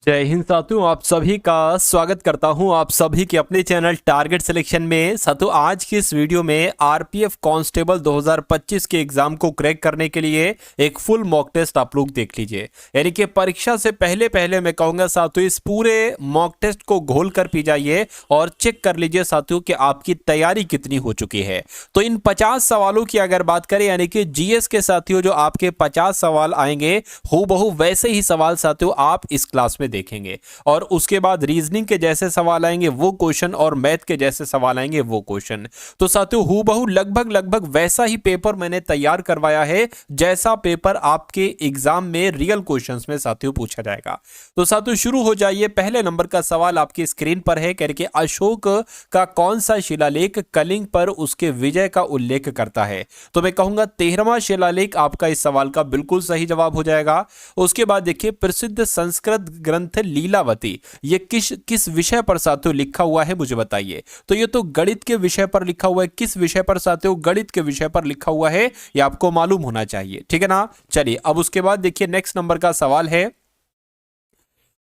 जय हिंद साथियों, आप सभी का स्वागत करता हूं आप सभी के अपने चैनल टारगेट सिलेक्शन में। साथियों, आज की इस वीडियो में आरपीएफ कांस्टेबल 2025 के एग्जाम को क्रैक करने के लिए एक फुल मॉक टेस्ट आप लोग देख लीजिए। यानी कि परीक्षा से पहले पहले मैं कहूंगा साथियों, इस पूरे मॉक टेस्ट को घोल कर पी जाइए और चेक कर लीजिए साथियों कि आपकी तैयारी कितनी हो चुकी है। तो इन 50 सवालों की अगर बात करें, यानी कि जीएस के साथियों जो आपके 50 सवाल आएंगे, हूबहू वैसे ही सवाल साथियों आप इस क्लास में देखेंगे। और उसके बाद रीजनिंग के जैसे सवाल आएंगे वो क्वेश्चन, और मैथ के जैसे सवाल आएंगे वो क्वेश्चन। तो साथियों हूबहू लगभग लगभग वैसा ही पेपर मैंने तैयार करवाया है जैसा पेपर आपके एग्जाम में रियल क्वेश्चंस में साथियों पूछा जाएगा। तो साथियों शुरू हो जाइए। पहले नंबर का सवाल आपकी स्क्रीन पर है, कह रहे अशोक का कौन सा शिलालेख कलिंग पर उसके विजय का उल्लेख करता है। तो मैं कहूंगा 13वां शिलालेख आपका इस सवाल का बिल्कुल सही जवाब हो जाएगा। उसके बाद देखिए, प्रसिद्ध संस्कृत ग्रंथ लीलावती ये किस विषय पर साथियों लिखा हुआ है, मुझे बताइए। तो ये तो गणित के विषय पर लिखा हुआ है। किस विषय पर साथियों? गणित के विषय पर लिखा हुआ है, ये आपको मालूम होना चाहिए, ठीक है ना। चलिए अब उसके बाद देखिए, नेक्स्ट नंबर का सवाल है।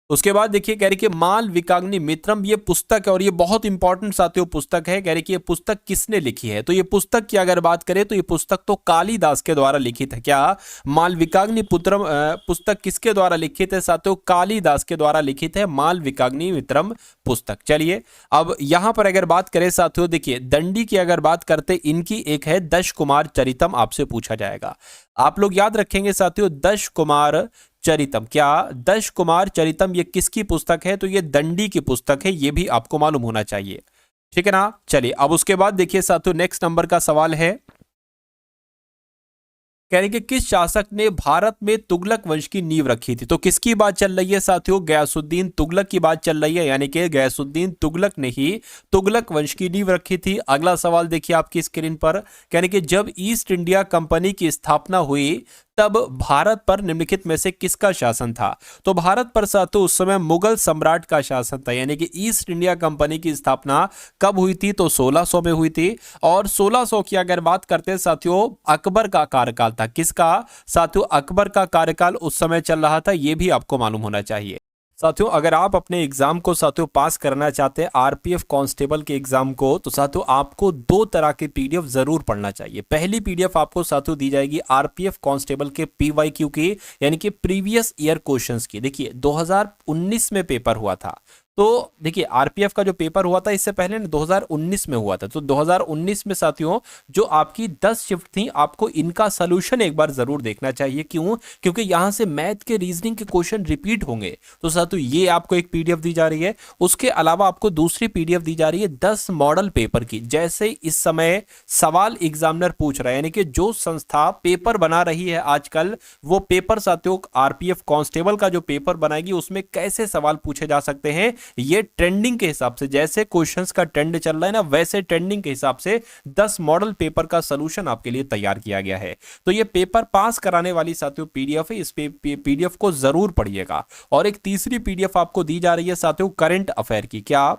उसके बाद देखिए, कह रही कि माल विकाग्नि मित्रम ये पुस्तक है, और ये बहुत इंपॉर्टेंट साथियों पुस्तक है। कह रही कि ये पुस्तक किसने लिखी है। तो ये पुस्तक की अगर बात करें तो ये पुस्तक तो कालिदास के द्वारा लिखित है। क्या माल विकाग्नि पुत्रम पुस्तक किसके द्वारा लिखित है साथियों? कालिदास के द्वारा लिखित है माल विकाग्नि मित्रम पुस्तक। चलिए अब यहां पर अगर बात करें साथियों, देखिए दंडी की अगर बात करते, इनकी एक है दश कुमार चरितम, आपसे पूछा जाएगा। आप लोग याद रखेंगे साथियों, दश कुमार चरितम। क्या दश कुमार चरितम ये किसकी पुस्तक है? तो ये दंडी की पुस्तक है, ये भी आपको मालूम होना चाहिए, ठीक है ना। चलिए अब उसके बाद देखिए साथियों, नेक्स्ट नंबर का सवाल है, कह रहे कि किस शासक ने भारत में तुगलक वंश की नींव रखी थी। तो किसकी बात चल रही है साथियों? गयासुद्दीन तुगलक की बात चल रही है। यानी कि गयासुद्दीन तुगलक ने ही तुगलक वंश की नींव रखी थी। अगला सवाल देखिए आपकी स्क्रीन पर, कह रहे कि जब ईस्ट इंडिया कंपनी की स्थापना हुई तब भारत पर निम्नलिखित में से किसका शासन था। तो भारत पर साथियों उस समय मुगल सम्राट का शासन था। यानी कि ईस्ट इंडिया कंपनी की स्थापना कब हुई थी? तो 1600 में हुई थी। और 1600 की अगर बात करते हैं साथियों, अकबर का कार्यकाल था। किसका साथियों? अकबर का कार्यकाल उस समय चल रहा था, यह भी आपको मालूम होना चाहिए। साथियों अगर आप अपने एग्जाम को साथियों पास करना चाहते हैं, आरपीएफ कांस्टेबल के एग्जाम को, तो साथियों आपको दो तरह के पीडीएफ जरूर पढ़ना चाहिए। पहली पीडीएफ आपको साथियों दी जाएगी आरपीएफ कांस्टेबल के पीवाईक्यू की, यानी कि प्रीवियस ईयर क्वेश्चंस की। देखिए 2019 में पेपर हुआ था। तो देखिए आरपीएफ का जो पेपर हुआ था इससे पहले 2019 में हुआ था। तो 2019 में साथियों जो आपकी 10 शिफ्ट थी, आपको इनका सलूशन एक बार जरूर देखना चाहिए। क्यों? क्योंकि यहां से मैथ के रीजनिंग के क्वेश्चन रिपीट होंगे। तो साथियों ये आपको एक पीडीएफ दी जा रही है। उसके अलावा आपको दूसरी पीडीएफ दी जा रही है 10 मॉडल पेपर की। जैसे इस समय सवाल एग्जामिनर पूछ रहा है, यानी कि जो संस्था पेपर बना रही है आजकल, वो पेपर साथियों आरपीएफ कांस्टेबल का जो पेपर बनाएगी उसमें कैसे सवाल पूछे जा सकते हैं, ये ट्रेंडिंग के हिसाब से, जैसे क्वेश्चंस का ट्रेंड चल रहा है ना, वैसे ट्रेंडिंग के हिसाब से 10 मॉडल पेपर का सलूशन आपके लिए तैयार किया गया है। तो ये पेपर पास कराने वाली साथियों पीडीएफ है, इस पीडीएफ को जरूर पढ़िएगा। और एक तीसरी पीडीएफ आपको दी जा रही है साथियों करंट अफेयर की। क्या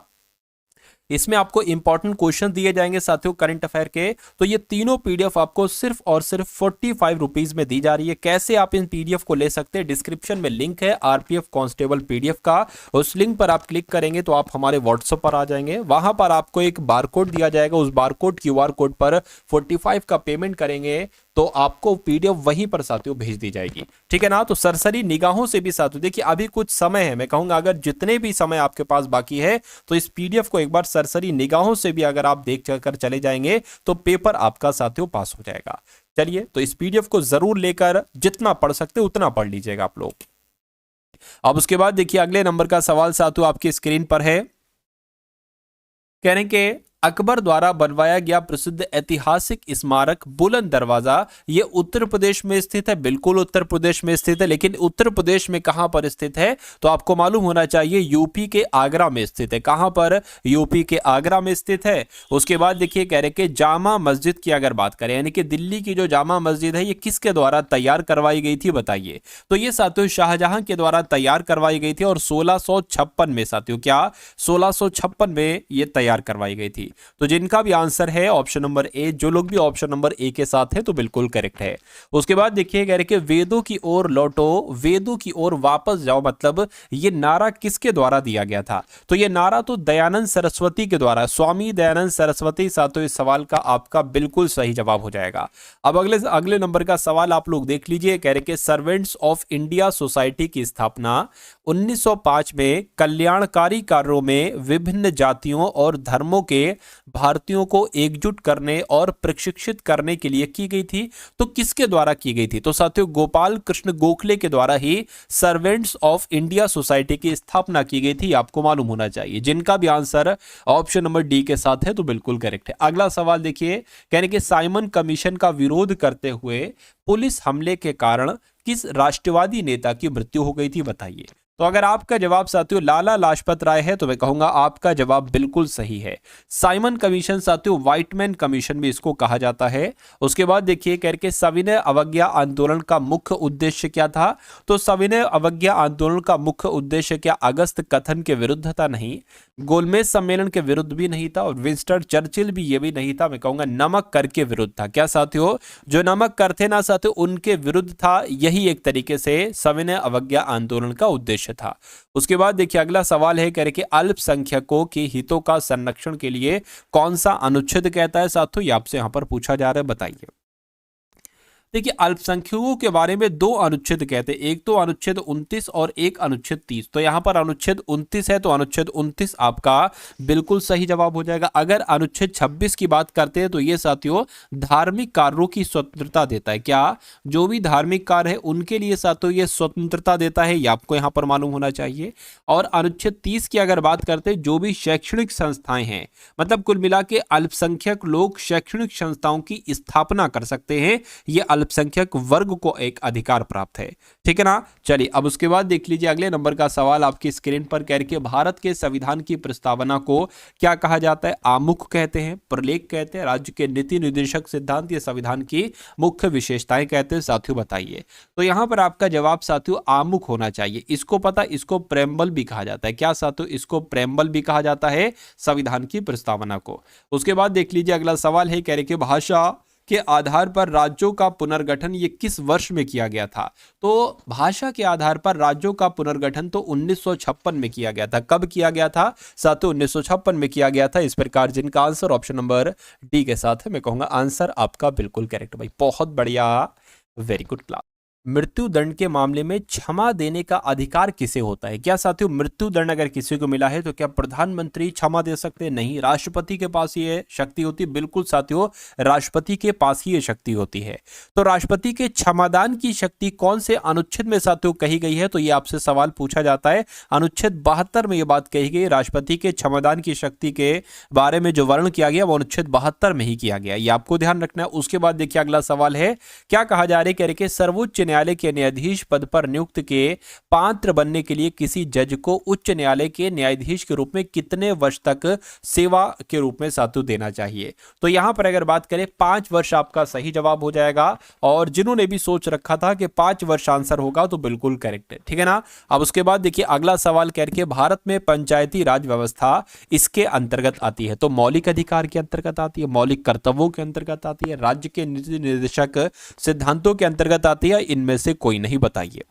इसमें आपको इंपॉर्टेंट क्वेश्चन दिए जाएंगे साथियों करंट अफेयर के। तो ये तीनों पीडीएफ आपको सिर्फ और सिर्फ 45 रुपीज में दी जा रही है। कैसे आप इन पीडीएफ को ले सकते हैं? डिस्क्रिप्शन में लिंक है आरपीएफ कांस्टेबल पीडीएफ का। उस लिंक पर आप क्लिक करेंगे तो आप हमारे व्हाट्सएप पर आ जाएंगे। वहां पर आपको एक बारकोड दिया जाएगा, उस बारकोड क्यूआर कोड पर 45 का पेमेंट करेंगे तो आपको पीडीएफ वहीं पर साथियों भेज दी जाएगी, ठीक है ना। तो सरसरी निगाहों से भी साथियों देखिए, अभी कुछ समय है, मैं कहूंगा अगर जितने भी समय आपके पास बाकी है तो इस पीडीएफ को एक बार सरसरी निगाहों से भी अगर आप देख कर चले जाएंगे तो पेपर आपका साथियों पास हो जाएगा। चलिए तो इस पीडीएफ को जरूर लेकर जितना पढ़ सकते उतना पढ़ लीजिएगा आप लोग। अब उसके बाद देखिए अगले नंबर का सवाल साथियों आपकी स्क्रीन पर है, कह रहे हैं कि अकबर द्वारा बनवाया गया प्रसिद्ध ऐतिहासिक स्मारक बुलंद दरवाजा ये उत्तर प्रदेश में स्थित है। बिल्कुल उत्तर प्रदेश में स्थित है, लेकिन उत्तर प्रदेश में कहां पर स्थित है? तो आपको मालूम होना चाहिए यूपी के आगरा में स्थित है। कहां पर? यूपी के आगरा में स्थित है। उसके बाद देखिए कह रहे कि जामा मस्जिद की अगर बात करें, यानी कि दिल्ली की जो जामा मस्जिद है ये किसके द्वारा तैयार करवाई गई थी, बताइए। तो ये साथियों शाहजहां के द्वारा तैयार करवाई गई थी और 1656 में साथियों, क्या 1656 में ये तैयार करवाई गई थी। थी। तो जिनका भी आंसर है ऑप्शन नंबर ए, जो लोग भी ऑप्शन नंबर ए के साथ है तो बिल्कुल करेक्ट है। उसके बाद देखिए कह रहे कि वेदों की ओर लौटो, वेदों की ओर वापस जाओ, मतलब ये नारा किसके द्वारा दिया गया था? तो ये नारा तो दयानंद सरस्वती के द्वारा, स्वामी दयानंद सरस्वती साथ। तो इस सवाल का आपका बिल्कुल सही जवाब हो जाएगा। अब अगले नंबर का सवाल आप लोग देख लीजिए। कह रहे कि सर्वेंट्स ऑफ इंडिया सोसाइटी की स्थापना 1905 में कल्याणकारी कार्यों में विभिन्न जातियों और धर्मों के भारतीयों को एकजुट करने और प्रशिक्षित करने के लिए की गई थी। तो किसके द्वारा की गई थी? तो साथियों गोपाल कृष्ण गोखले के द्वारा ही सर्वेंट्स ऑफ इंडिया सोसाइटी की स्थापना की गई थी, आपको मालूम होना चाहिए। जिनका भी आंसर ऑप्शन नंबर डी के साथ है तो बिल्कुल करेक्ट है। अगला सवाल देखिए, कहने के साइमन कमीशन का विरोध करते हुए पुलिस हमले के कारण किस राष्ट्रवादी नेता की मृत्यु हो गई थी, बताइए। तो अगर आपका जवाब साथियों लाला लाजपत राय है तो मैं कहूंगा आपका जवाब बिल्कुल सही है। साइमन कमीशन साथियों व्हाइटमैन कमीशन भी इसको कहा जाता है। उसके बाद देखिए करके सविनय अवज्ञा आंदोलन का मुख्य उद्देश्य क्या था? तो सविनय अवज्ञा आंदोलन का मुख्य उद्देश्य क्या अगस्त कथन के विरुद्ध था? नहीं। गोलमेज सम्मेलन के विरुद्ध भी नहीं था और विंस्टन चर्चिल भी ये भी नहीं था। मैं कहूंगा नमक कर के विरुद्ध था। क्या साथियों? जो नमक कर थे ना साथियों उनके विरुद्ध था। यही एक तरीके से सविनय अवज्ञा आंदोलन का उद्देश्य था। उसके बाद देखिए अगला सवाल है कह रहे कि अल्पसंख्यकों के हितों का संरक्षण के लिए कौन सा अनुच्छेद कहता है? साथियों ये आपसे यहां पर पूछा जा रहा है, बताइए। देखिए अल्पसंख्यकों के बारे में दो अनुच्छेद कहते हैं, एक तो अनुच्छेद 29 और एक अनुच्छेद 30। तो यहां पर अनुच्छेद 29 है तो अनुच्छेद 29 आपका बिल्कुल सही जवाब हो जाएगा। अगर अनुच्छेद 26 की बात करते हैं तो ये साथियों धार्मिक कार्यों की स्वतंत्रता देता है। क्या? जो भी धार्मिक कार्य है उनके लिए साथियों ये स्वतंत्रता देता है, ये आपको यहां पर मालूम होना चाहिए। और अनुच्छेद 30 की अगर बात करते हैं जो भी शैक्षणिक संस्थाएं हैं, मतलब कुल मिला के अल्पसंख्यक लोग शैक्षणिक संस्थाओं की स्थापना कर सकते हैं, ये अल्पसंख्यक वर्ग को एक अधिकार प्राप्त है। ठीक है ना। चलिए अब उसके बाद देख लीजिए अगले नंबर का सवाल आपकी स्क्रीन पर कह रही है भारत के संविधान की प्रस्तावना को क्या कहा जाता है? आमुख कहते हैं, प्रलेख कहते हैं, राज्य के नीति निर्देशक सिद्धांत, ये संविधान की मुख्य विशेषताएं कहते हैं। साथियों बताइए। तो यहां पर आपका जवाब साथियों आमुख होना चाहिए। इसको पता, इसको प्रेम्बल भी कहा जाता है। क्या साथियों? इसको प्रेम्बल भी कहा जाता है संविधान की प्रस्तावना को। उसके बाद देख लीजिए अगला सवाल है कह रहे कि भाषा के आधार पर राज्यों का पुनर्गठन ये किस वर्ष में किया गया था? तो भाषा के आधार पर राज्यों का पुनर्गठन तो 1956 में किया गया था। कब किया गया था? साथियों 1956 में किया गया था। इस प्रकार जिनका आंसर ऑप्शन नंबर डी के साथ है मैं कहूंगा आंसर आपका बिल्कुल करेक्ट। भाई बहुत बढ़िया, वेरी गुड क्लास। मृत्यु दंड के मामले में क्षमा देने का अधिकार किसे होता है? क्या साथियों मृत्यु दंड अगर किसी को मिला है तो क्या प्रधानमंत्री क्षमा दे सकते हैं? नहीं, राष्ट्रपति के पास ये शक्ति होती है। बिल्कुल साथियों राष्ट्रपति के पास ही ये शक्ति होती है। तो राष्ट्रपति के क्षमादान की शक्ति कौन से अनुच्छेद में साथियों कही गई है? तो ये आपसे सवाल पूछा जाता है। अनुच्छेद 72 में ये बात कही गई, राष्ट्रपति के क्षमादान की शक्ति के बारे में जो वर्णन किया गया वो अनुच्छेद 72 में ही किया गया, ये आपको ध्यान रखना है। उसके बाद देखिए अगला सवाल है क्या कहा जा रहा है कि सर्वोच्च न्यायालय के न्यायाधीश पद पर नियुक्त के पात्र बनने के लिए किसी जज को उच्च न्यायालय के न्यायाधीश के रूप में कितने वर्ष तक सेवा के रूप में साथियों देना चाहिए? तो यहां पर अगर बात करें 5 वर्ष आपका सही जवाब हो जाएगा। और जिन्होंने भी सोच रखा था कि 5 वर्ष आंसर होगा तो बिल्कुल करेक्ट है। ठीक है ना। अब उसके बाद देखिए अगला सवाल करके भारत में पंचायती राज व्यवस्था इसके अंतर्गत आती है? तो मौलिक अधिकार के अंतर्गत आती है, मौलिक कर्तव्यों के अंतर्गत आती है, राज्य के नीति निर्देशक सिद्धांतों के अंतर्गत आती है, इनमें से कोई नहीं, बताइए।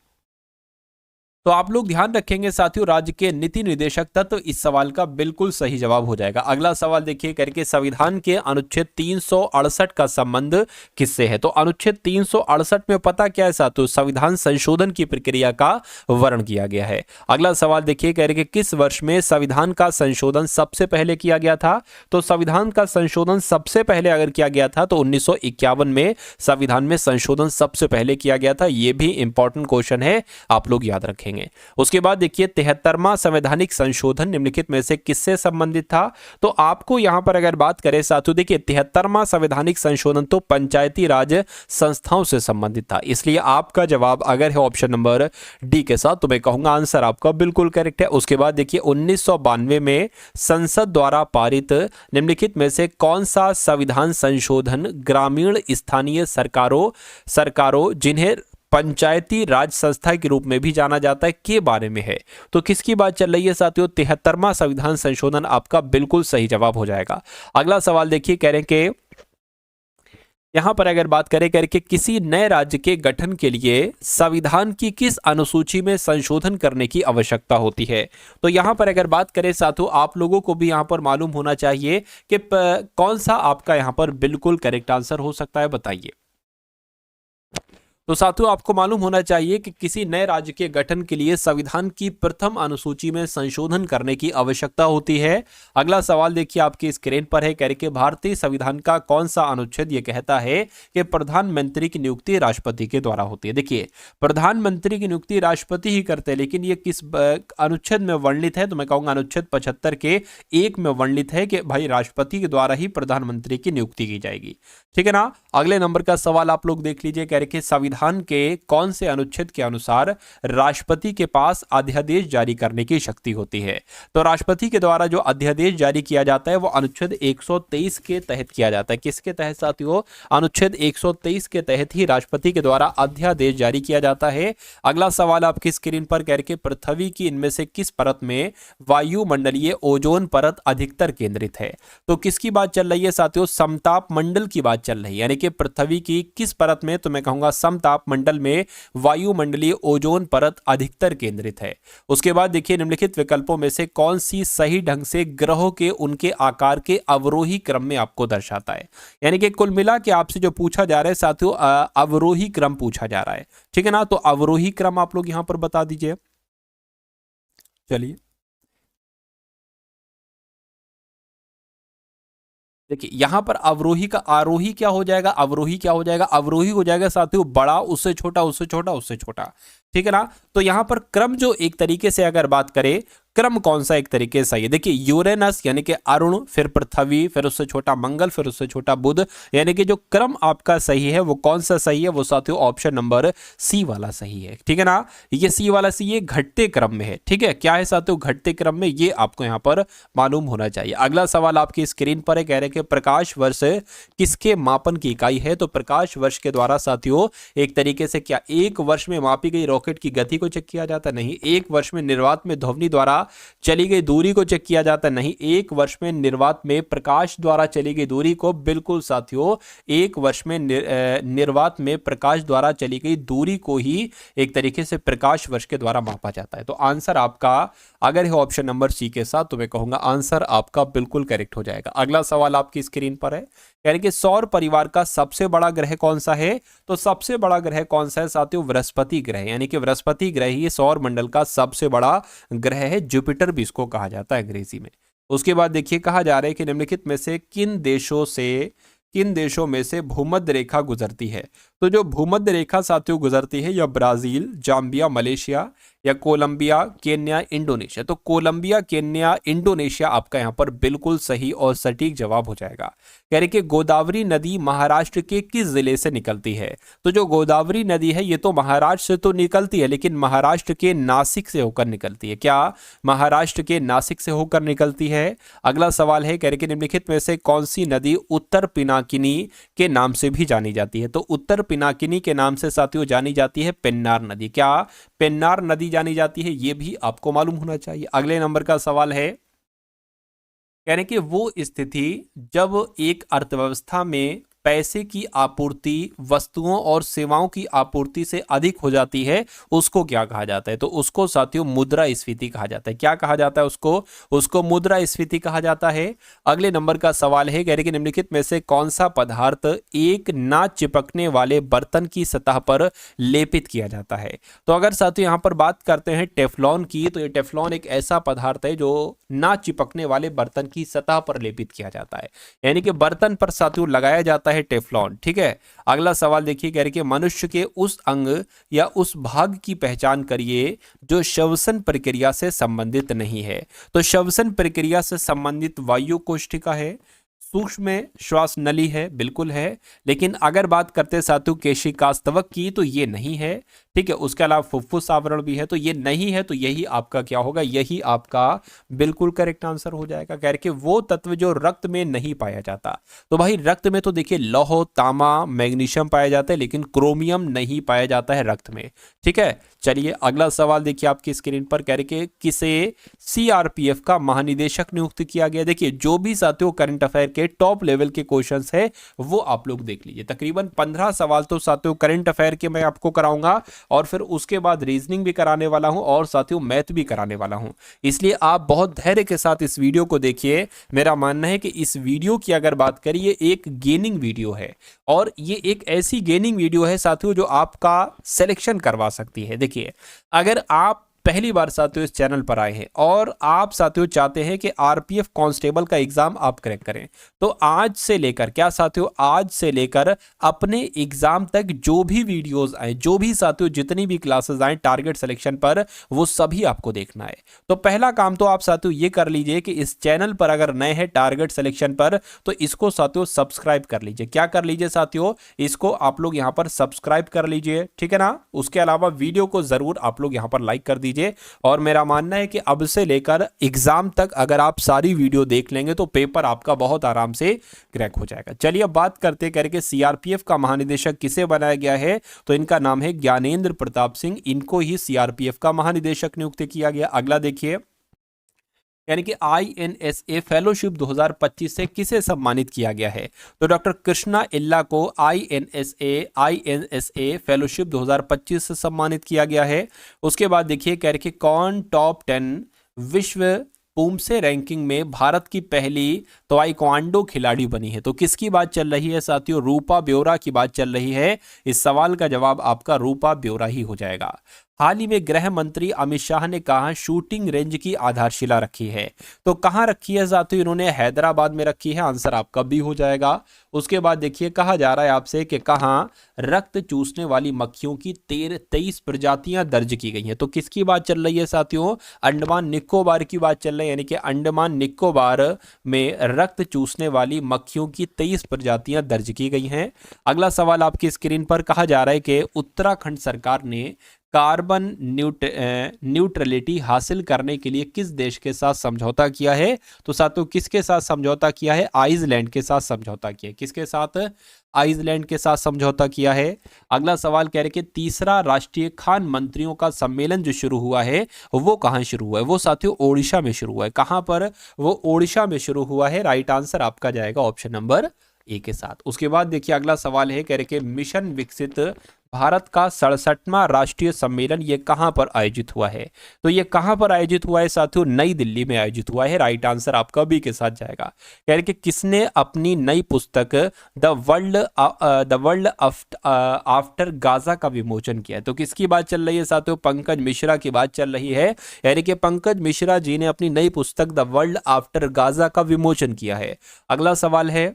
तो आप लोग ध्यान रखेंगे साथियों राज्य के नीति निर्देशक तत्व, इस सवाल का बिल्कुल सही जवाब हो जाएगा। अगला सवाल देखिए करके संविधान के अनुच्छेद 368 का संबंध किससे है? तो अनुच्छेद 368 में पता क्या है साथियों? संविधान संशोधन की प्रक्रिया का वर्णन किया गया है। अगला सवाल देखिए करके किस वर्ष में संविधान का संशोधन सबसे पहले किया गया था? तो संविधान का संशोधन सबसे पहले अगर किया गया था तो 1951 में संविधान में संशोधन सबसे पहले किया गया था। यह भी इंपॉर्टेंट क्वेश्चन है, आप लोग याद रखेंगे। उसके बाद देखिए 73वां संवैधानिक संशोधन निम्नलिखित में से किससे संबंधित था? तो आपको यहां पर अगर बात करें साथियों देखिए 73वां संवैधानिक संशोधन तो पंचायती राज संस्थाओं से संबंधित था। इसलिए आपका जवाब अगर है ऑप्शन नंबर डी के साथ तो मैं कहूंगा आंसर आपका बिल्कुल करेक्ट है। उसके बाद देखिए 1992 में संसद द्वारा पारित निम्नलिखित में से कौन सा संविधान संशोधन ग्रामीण स्थानीय सरकारों जिन्हें पंचायती राज संस्था के रूप में भी जाना जाता है के बारे में है। तो किसकी बात चल रही है साथियों? 73वां संविधान संशोधन आपका बिल्कुल सही जवाब हो जाएगा। अगला सवाल देखिए, कह रहे हैं कि यहां पर अगर बात करें करके किसी नए राज्य के गठन के लिए संविधान की किस अनुसूची में संशोधन करने की आवश्यकता होती है? तो यहां पर अगर बात करें साथियों, आप लोगों को भी यहां पर मालूम होना चाहिए कि कौन सा आपका यहां पर बिल्कुल करेक्ट आंसर हो सकता है, बताइए। तो साथियों आपको मालूम होना चाहिए कि किसी नए राज्य के गठन के लिए संविधान की प्रथम अनुसूची में संशोधन करने की आवश्यकता होती है। अगला सवाल देखिए आपकी स्क्रीन पर है, कह रहे कि भारतीय संविधान का कौन सा अनुच्छेद ये कहता है कि प्रधानमंत्री की नियुक्ति राष्ट्रपति के द्वारा होती है? देखिए, प्रधानमंत्री की नियुक्ति राष्ट्रपति ही करते हैं, लेकिन ये किस अनुच्छेद में वर्णित है? तो मैं कहूंगा अनुच्छेद 75 के 1 में वर्णित है कि भाई राष्ट्रपति के द्वारा ही प्रधानमंत्री की नियुक्ति की जाएगी। ठीक है ना। अगले नंबर का सवाल आप लोग देख लीजिए, कह रहे कि संविधान के कौन से अनुच्छेद के अनुसार राष्ट्रपति के पास अध्यादेश जारी करने की शक्ति होती है? तो राष्ट्रपति के द्वारा जो अध्यादेश जारी किया जाता है वो अनुच्छेद 123 के तहत किया जाता है। किसके तहत साथियों? अनुच्छेद 123 के तहत ही राष्ट्रपति के द्वारा अध्यादेश जारी किया जाता है। अगला सवाल आपकी स्क्रीन पर, कह रहे कि पृथ्वी की इनमें से किस परत में वायुमंडलीय ओजोन परत अधिकतर केंद्रित है? तो किसकी बात चल रही है साथियों? समताप मंडल की बात चल रही है, यानी कि पृथ्वी की किस परत में? तो मैं कहूंगा समताप मंडल में वायुमंडलीय ओजोन परत अधिकतर केंद्रित है। उसके बाद देखिए, निम्नलिखित विकल्पों में से कौन सी सही ढंग से ग्रहों के उनके आकार के अवरोही क्रम में आपको दर्शाता है? यानी कि कुल मिला के आपसे जो पूछा जा रहा है साथियों, अवरोही क्रम पूछा जा रहा है। ठीक है ना। तो अवरोही क्रम आप लोग यहां पर बता दीजिए। चलिए देखिए, यहां पर अवरोही का आरोही क्या हो जाएगा? अवरोही क्या हो जाएगा? अवरोही हो जाएगा साथियों बड़ा, उससे छोटा, उससे छोटा, उससे छोटा। ठीक है ना। तो यहां पर क्रम जो एक तरीके से अगर बात करें, क्रम कौन सा एक तरीके से सही है? देखिए, यूरेनस यानी कि अरुण, फिर पृथ्वी, फिर उससे छोटा मंगल, फिर उससे छोटा बुध, यानी कि जो क्रम आपका सही है वो कौन सा सही है? वो साथियों ऑप्शन नंबर सी वाला सही है। ठीक है ना। ये सी वाला सी, ये घटते क्रम में है। ठीक है, क्या है साथियों? घटते क्रम में, ये आपको यहां पर मालूम होना चाहिए। अगला सवाल आपकी स्क्रीन पर है, कह रहे कि प्रकाश वर्ष किसके मापन की इकाई है? तो प्रकाश वर्ष के द्वारा साथियों एक तरीके से क्या एक वर्ष में मापी गई रॉकेट की गति को चेक किया जाता? नहीं। एक वर्ष में निर्वात में ध्वनि द्वारा चली गई दूरी को चेक किया जाता? नहीं। एक वर्ष में निर्वात में प्रकाश द्वारा चली गई दूरी को, बिल्कुल साथियों, एक वर्ष में निर्वात में प्रकाश द्वारा चली गई दूरी को ही एक तरीके से प्रकाश वर्ष के द्वारा मापा जाता है। तो आंसर आपका अगर है ऑप्शन नंबर सी के साथ, तो मैं कहूंगा आंसर आपका बिल्कुल करेक्ट हो जाएगा। अगला सवाल आपकी स्क्रीन पर है, यानी कि सौर परिवार का सबसे बड़ा ग्रह कौन सा है? तो सबसे बड़ा ग्रह कौन सा है साथियों? बृहस्पति ग्रह, यानी कि बृहस्पति ग्रह ही सौर मंडल का सबसे बड़ा ग्रह है। जुपिटर भी इसको कहा जाता है अंग्रेजी में। उसके बाद देखिए, कहा जा रहा है कि निम्नलिखित में से किन देशों में से भूमध्य रेखा गुजरती है? तो जो भूमध्य रेखा साथियों गुजरती है, या ब्राजील, जाम्बिया, मलेशिया, या कोलंबिया, केन्या, इंडोनेशिया? तो कोलंबिया, केन्या, इंडोनेशिया आपका यहां पर बिल्कुल सही और सटीक जवाब हो जाएगा। कह रहे कि गोदावरी नदी महाराष्ट्र के किस जिले से निकलती है? तो जो गोदावरी नदी है ये तो महाराष्ट्र से तो निकलती है, लेकिन महाराष्ट्र के नासिक से होकर निकलती है। क्या महाराष्ट्र के नासिक से होकर निकलती है? अगला सवाल है, कह रहे कि निम्नलिखित में से कौन सी नदी उत्तर पिनाकिनी के नाम से भी जानी जाती है? तो उत्तर पिनाकिनी के नाम से साथियों जानी जाती है पेन्नार नदी। क्या पेन्नार नदी जानी जाती है? ये भी आपको मालूम होना चाहिए। अगले नंबर का सवाल है, कह रहे कि वो स्थिति जब एक अर्थव्यवस्था में पैसे की आपूर्ति वस्तुओं और सेवाओं की आपूर्ति से अधिक हो जाती है, उसको क्या कहा जाता है? तो उसको साथियों मुद्रास्फीति कहा जाता है। क्या कहा जाता है उसको मुद्रास्फीति कहा जाता है। अगले नंबर का सवाल है, कह रहे कि निम्नलिखित में से कौन सा पदार्थ एक ना चिपकने वाले बर्तन की सतह पर लेपित किया जाता है? तो अगर साथियों यहां पर बात करते हैं टेफ्लॉन की, तो ये टेफ्लॉन एक ऐसा पदार्थ है जो ना चिपकने वाले बर्तन की सतह पर लेपित किया जाता है, यानी कि बर्तन पर साथियों लगाया जाता है टेफ्लॉन। ठीक है। अगला सवाल देखिए, कह रहे कि मनुष्य के उस अंग या उस भाग की पहचान करिए जो श्वसन प्रक्रिया से संबंधित नहीं है। तो श्वसन प्रक्रिया से संबंधित वायु कोशिका है, सूक्ष्म श्वास नली है, बिल्कुल है। लेकिन अगर बात करते हैं साथियों केशिकास्तवक की, तो ये नहीं है। ठीक है, उसके अलावा फुफ्फुस आवरण भी है, तो ये नहीं है। तो यही आपका क्या होगा, यही आपका बिल्कुल करेक्ट आंसर हो जाएगा। कह के वो तत्व जो रक्त में नहीं पाया जाता। तो भाई रक्त में तो देखिए लौह, तांबा, मैग्नीशियम पाया जाता है, लेकिन क्रोमियम नहीं पाया जाता है रक्त में। ठीक है, चलिए अगला सवाल देखिए आपकी स्क्रीन पर। कह रहे कि किसे सीआरपीएफ का महानिदेशक नियुक्त किया गया। देखिए जो भी साथियों करंट अफेयर के टॉप लेवल के क्वेश्चंस है वो आप लोग देख लीजिए। तकरीबन 15 सवाल तो साथियों करंट अफेयर के मैं आपको कराऊंगा, और फिर उसके बाद रीजनिंग भी कराने वाला हूं, और साथियों मैथ भी कराने वाला हूं। इसलिए आप बहुत धैर्य के साथ इस वीडियो को देखिए। मेरा मानना है कि इस वीडियो की अगर बात करिए, एक गेनिंग वीडियो है, और ये एक ऐसी गेनिंग वीडियो है साथियों जो आपका सिलेक्शन करवा सकती है। देखिए अगर आप पहली बार साथियों इस चैनल पर आए हैं और आप साथियों चाहते हैं कि आरपीएफ कांस्टेबल का एग्जाम आप क्रैक करें, तो आज से लेकर क्या साथियों, आज से लेकर अपने एग्जाम तक जो भी वीडियोस आए, जो भी साथियों जितनी भी क्लासेस आए टारगेट सिलेक्शन पर, वो सभी आपको देखना है। तो पहला काम तो आप साथियों ये कर लीजिए कि इस चैनल पर अगर नए हैं टारगेट सिलेक्शन पर, तो इसको साथियों सब्सक्राइब कर लीजिए। क्या कर लीजिए साथियों, इसको आप लोग यहां पर सब्सक्राइब कर लीजिए, ठीक है ना। उसके अलावा वीडियो को जरूर आप लोग यहां पर लाइक कर दीजिए। और मेरा मानना है कि अब से लेकर एग्जाम तक अगर आप सारी वीडियो देख लेंगे तो पेपर आपका बहुत आराम से क्रैक हो जाएगा। चलिए अब बात करते करके सीआरपीएफ का महानिदेशक किसे बनाया गया है, तो इनका नाम है ज्ञानेंद्र प्रताप सिंह। इनको ही सीआरपीएफ का महानिदेशक नियुक्त किया गया। अगला देखिए, यानी कि आईएनएसए फेलोशिप 2025 से किसे सम्मानित किया गया है, तो डॉक्टर कृष्णा इल्ला को आईएनएसए फेलोशिप 2025 से सम्मानित किया गया है। उसके बाद देखिए कह रहे कि कौन टॉप 10 विश्व पूमसे रैंकिंग में भारत की पहली ताइक्वांडो खिलाड़ी बनी है। तो किसकी बात चल रही है साथियों, रूपा ब्योरा की बात चल रही है। इस सवाल का जवाब आपका रूपा ब्योरा ही हो जाएगा। हाल ही में गृह मंत्री अमित शाह ने कहा शूटिंग रेंज की आधारशिला रखी है, तो कहां रखी है साथियों, इन्होंने हैदराबाद में रखी है। आंसर आपका भी हो जाएगा। उसके बाद देखिए कहा जा रहा है आपसे कि कहां रक्त चूसने वाली मक्खियों की 23 प्रजातियां दर्ज की गई हैं। तो किसकी बात चल रही है साथियों, अंडमान निकोबार की बात चल रही है। यानी कि अंडमान निकोबार में रक्त चूसने वाली मक्खियों की 23 प्रजातियां दर्ज की गई हैं। अगला सवाल आपकी स्क्रीन पर। कहा जा रहा है कि उत्तराखंड सरकार ने कार्बन न्यूट्रलिटी हासिल करने के लिए किस देश के साथ समझौता किया है, तो साथियों किसके साथ समझौता किया है, आइसलैंड के साथ समझौता किया है। किसके साथ, आइसलैंड के साथ समझौता किया है। अगला सवाल कह रहे कि तीसरा राष्ट्रीय खान मंत्रियों का सम्मेलन जो शुरू हुआ है वो कहां शुरू हुआ है, वो साथियों ओडिशा में शुरू हुआ है। कहां पर, वो ओडिशा में शुरू हुआ है। राइट आंसर आपका जाएगा ऑप्शन नंबर ए के साथ। उसके बाद देखिए अगला सवाल है, कह रहे कि मिशन विकसित भारत का 67वां राष्ट्रीय सम्मेलन ये कहां पर आयोजित हुआ है, तो ये कहां पर आयोजित हुआ है साथियों, नई दिल्ली में आयोजित हुआ है। राइट आंसर आपका बी के साथ जाएगा। कह रहे कि किसने अपनी नई पुस्तक द वर्ल्ड आफ्टर गाजा का विमोचन किया है, तो किसकी बात चल रही है साथियों, पंकज मिश्रा की बात चल रही है। यानी कि पंकज मिश्रा जी ने अपनी नई पुस्तक द वर्ल्ड आफ्टर गाजा का विमोचन किया है। अगला सवाल है,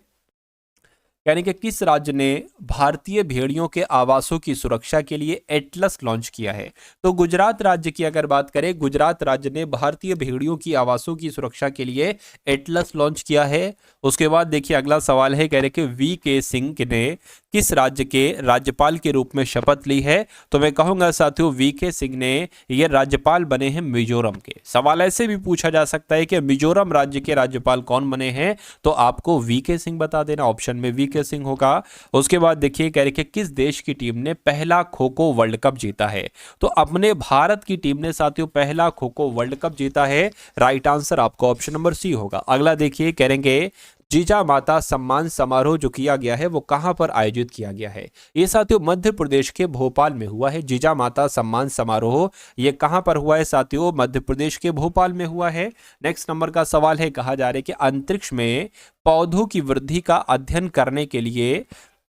यानी कि किस राज्य ने भारतीय भेड़ियों के आवासों की सुरक्षा के लिए एटलस लॉन्च किया है, तो गुजरात राज्य की अगर बात करें, गुजरात राज्य ने भारतीय भेड़ियों की आवासों की सुरक्षा के लिए एटलस लॉन्च किया है। उसके बाद देखिए अगला सवाल है, कह रहे कि वी के सिंह ने किस राज्य के राज्यपाल के रूप में शपथ ली है, तो मैं कहूंगा साथियों वी के सिंह ने ये राज्यपाल बने हैं मिजोरम के। सवाल ऐसे भी पूछा जा सकता है कि मिजोरम राज्य के राज्यपाल कौन बने हैं, तो आपको वी के सिंह बता देना, ऑप्शन में वी के सिंह होगा। उसके बाद देखिए कह रहे कि किस देश की टीम ने पहला खो खो वर्ल्ड कप जीता है, तो अपने भारत की टीम ने साथियों पहला खो खो वर्ल्ड कप जीता है। राइट आंसर आपको ऑप्शन नंबर सी होगा। अगला देखिए करेंगे जीजा माता सम्मान समारोह जो किया गया है वो कहां पर आयोजित किया गया है, ये साथियों मध्य प्रदेश के भोपाल में हुआ है। जीजा माता सम्मान समारोह ये कहां पर हुआ है साथियों, मध्य प्रदेश के भोपाल में हुआ है। नेक्स्ट नंबर का सवाल है, कहा जा रहा है कि अंतरिक्ष में पौधों की वृद्धि का अध्ययन करने के लिए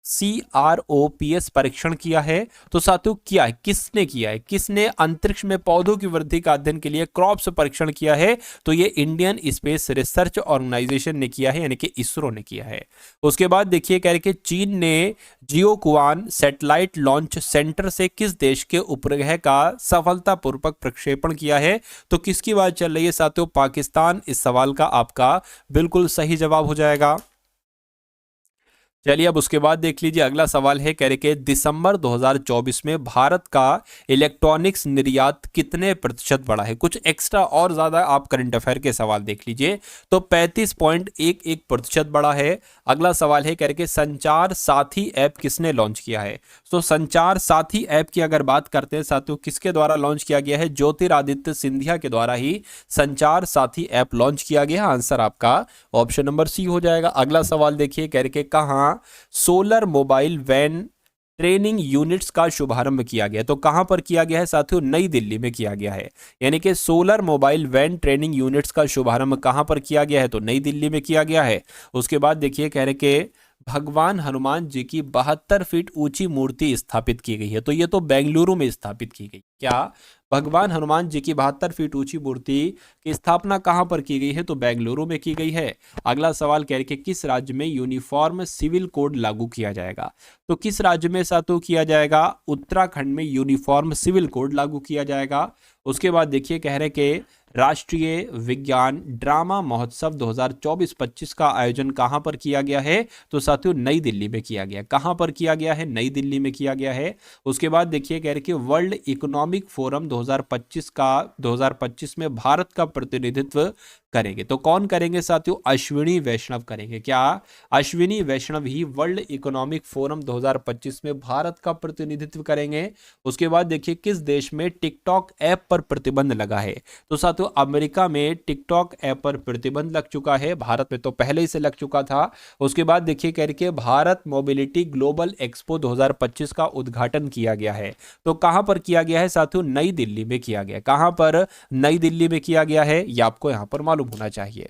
CROPS परीक्षण किया है, तो साथियों किया है, किसने किया है, किसने अंतरिक्ष में पौधों की वृद्धि का अध्ययन के लिए क्रॉप्स परीक्षण किया है, तो ये इंडियन स्पेस रिसर्च ऑर्गेनाइजेशन ने किया है, यानी कि इसरो ने किया है। उसके बाद देखिए कह रहे कि चीन ने जियोकुआन सैटेलाइट लॉन्च सेंटर से किस देश के उपग्रह का सफलतापूर्वक प्रक्षेपण किया है, तो किसकी बात चल रही है साथियों, पाकिस्तान। इस सवाल का आपका बिल्कुल सही जवाब हो जाएगा। चलिए अब उसके बाद देख लीजिए, अगला सवाल है, कह रहे कि दिसंबर 2024 में भारत का इलेक्ट्रॉनिक्स निर्यात कितने प्रतिशत बढ़ा है। कुछ एक्स्ट्रा और ज्यादा आप करंट अफेयर के सवाल देख लीजिए, तो 35.11% बढ़ा है। अगला सवाल है, कह रहे कि संचार साथी ऐप किसने लॉन्च किया है। तो संचार साथी ऐप की अगर बात करते हैं साथियों, किसके द्वारा लॉन्च किया गया है, ज्योतिरादित्य सिंधिया के द्वारा ही संचार साथी ऐप लॉन्च किया गया। आंसर आपका ऑप्शन नंबर सी हो जाएगा। अगला सवाल देखिए, कह रहे कि कहां solar mobile van training units का शुभारंभ किया गया। तो कहां पर किया गया है साथियों, नई दिल्ली में किया गया है। यानी कि solar mobile van training units का शुभारंभ कहां पर किया गया है, तो नई दिल्ली में किया गया है। उसके बाद देखिए, कह रहे कि भगवान हनुमान जी की 72 फीट ऊंची मूर्ति स्थापित की गई है। तो ये तो बेंगलुरु में स्थापित की गई। क्या भगवान हनुमान जी की 72 फीट ऊंची मूर्ति की स्थापना कहां पर की गई है, तो बेंगलुरु में की गई है। अगला सवाल कह रहे कि किस राज्य में यूनिफॉर्म सिविल कोड लागू किया जाएगा। तो किस राज्य में सातों किया जाएगा, उत्तराखंड में यूनिफॉर्म सिविल कोड लागू किया जाएगा। उसके बाद देखिए, कह रहे कि राष्ट्रीय विज्ञान ड्रामा महोत्सव 2024-25 का आयोजन कहां पर किया गया है, तो साथियों नई दिल्ली में किया गया। कहां पर किया गया है, नई दिल्ली में किया गया है। उसके बाद देखिए, कह रहे कि वर्ल्ड इकोनॉमिक फोरम 2025 में भारत का प्रतिनिधित्व करेंगे। तो कौन करेंगे साथियों, अश्विनी वैष्णव करेंगे। क्या अश्विनी वैष्णव ही वर्ल्ड इकोनॉमिक फोरम 2025 में भारत का प्रतिनिधित्व करेंगे। उसके बाद देखिए, किस देश में टिकटॉक ऐप पर प्रतिबंध लगा है। तो साथियों अमेरिका में टिकटॉक ऐप पर प्रतिबंध लग चुका है, भारत में तो पहले ही से लग चुका था। उसके बाद देखिए, करके भारत मोबिलिटी ग्लोबल एक्सपो 2025 का उद्घाटन किया गया है। तो कहां पर किया गया है साथियों, नई दिल्ली में किया गया। कहां पर, नई दिल्ली में किया गया है, यह आपको यहां पर मालूम होना चाहिए।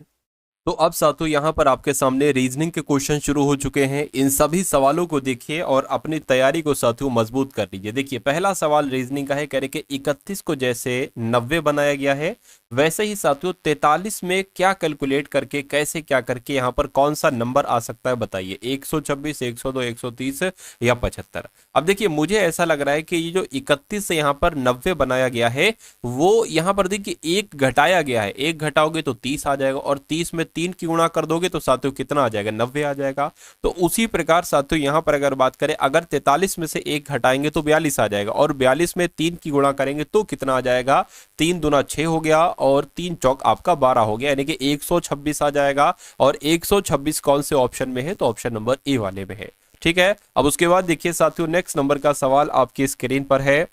तो अब साथियों यहाँ पर आपके सामने रीजनिंग के क्वेश्चन शुरू हो चुके हैं। इन सभी सवालों को देखिए और अपनी तैयारी को साथियों मजबूत कर लीजिए। देखिए पहला सवाल रीजनिंग का है, कह रहे कि 31 को जैसे 90 बनाया गया है, वैसे ही साथियों 43 में क्या कैलकुलेट करके, कैसे क्या करके यहाँ पर कौन सा नंबर आ सकता है, बताइए। 126, 102, 130 या 75। अब देखिए मुझे ऐसा लग रहा है कि ये जो 31 से यहाँ पर 90 बनाया गया है, वो यहाँ पर देखिए एक घटाया गया है। एक घटाओगे तो 30 आ जाएगा, और 30 में 3 की गुणा कर दोगे तो साथियों कितना आ जाएगा, 90 आ जाएगा। तो उसी प्रकार साथियों यहाँ पर अगर बात करें, अगर 43 में से 1 घटाएंगे तो 42 आ जाएगा, और 42 में 3 की गुणा करेंगे तो कितना आ जाएगा, 3 दूना 6 हो गया, और 3 चौक आपका 12 हो गया, यानी कि 126 आ जाएगा। और 126 कौन से ऑप्शन में है, तो ऑप्शन नंबर ए वाले में है। ठीक है, अब उसके बाद देखिए साथियों नेक्स्ट नंबर का सवाल आपकी स्क्रीन पर है।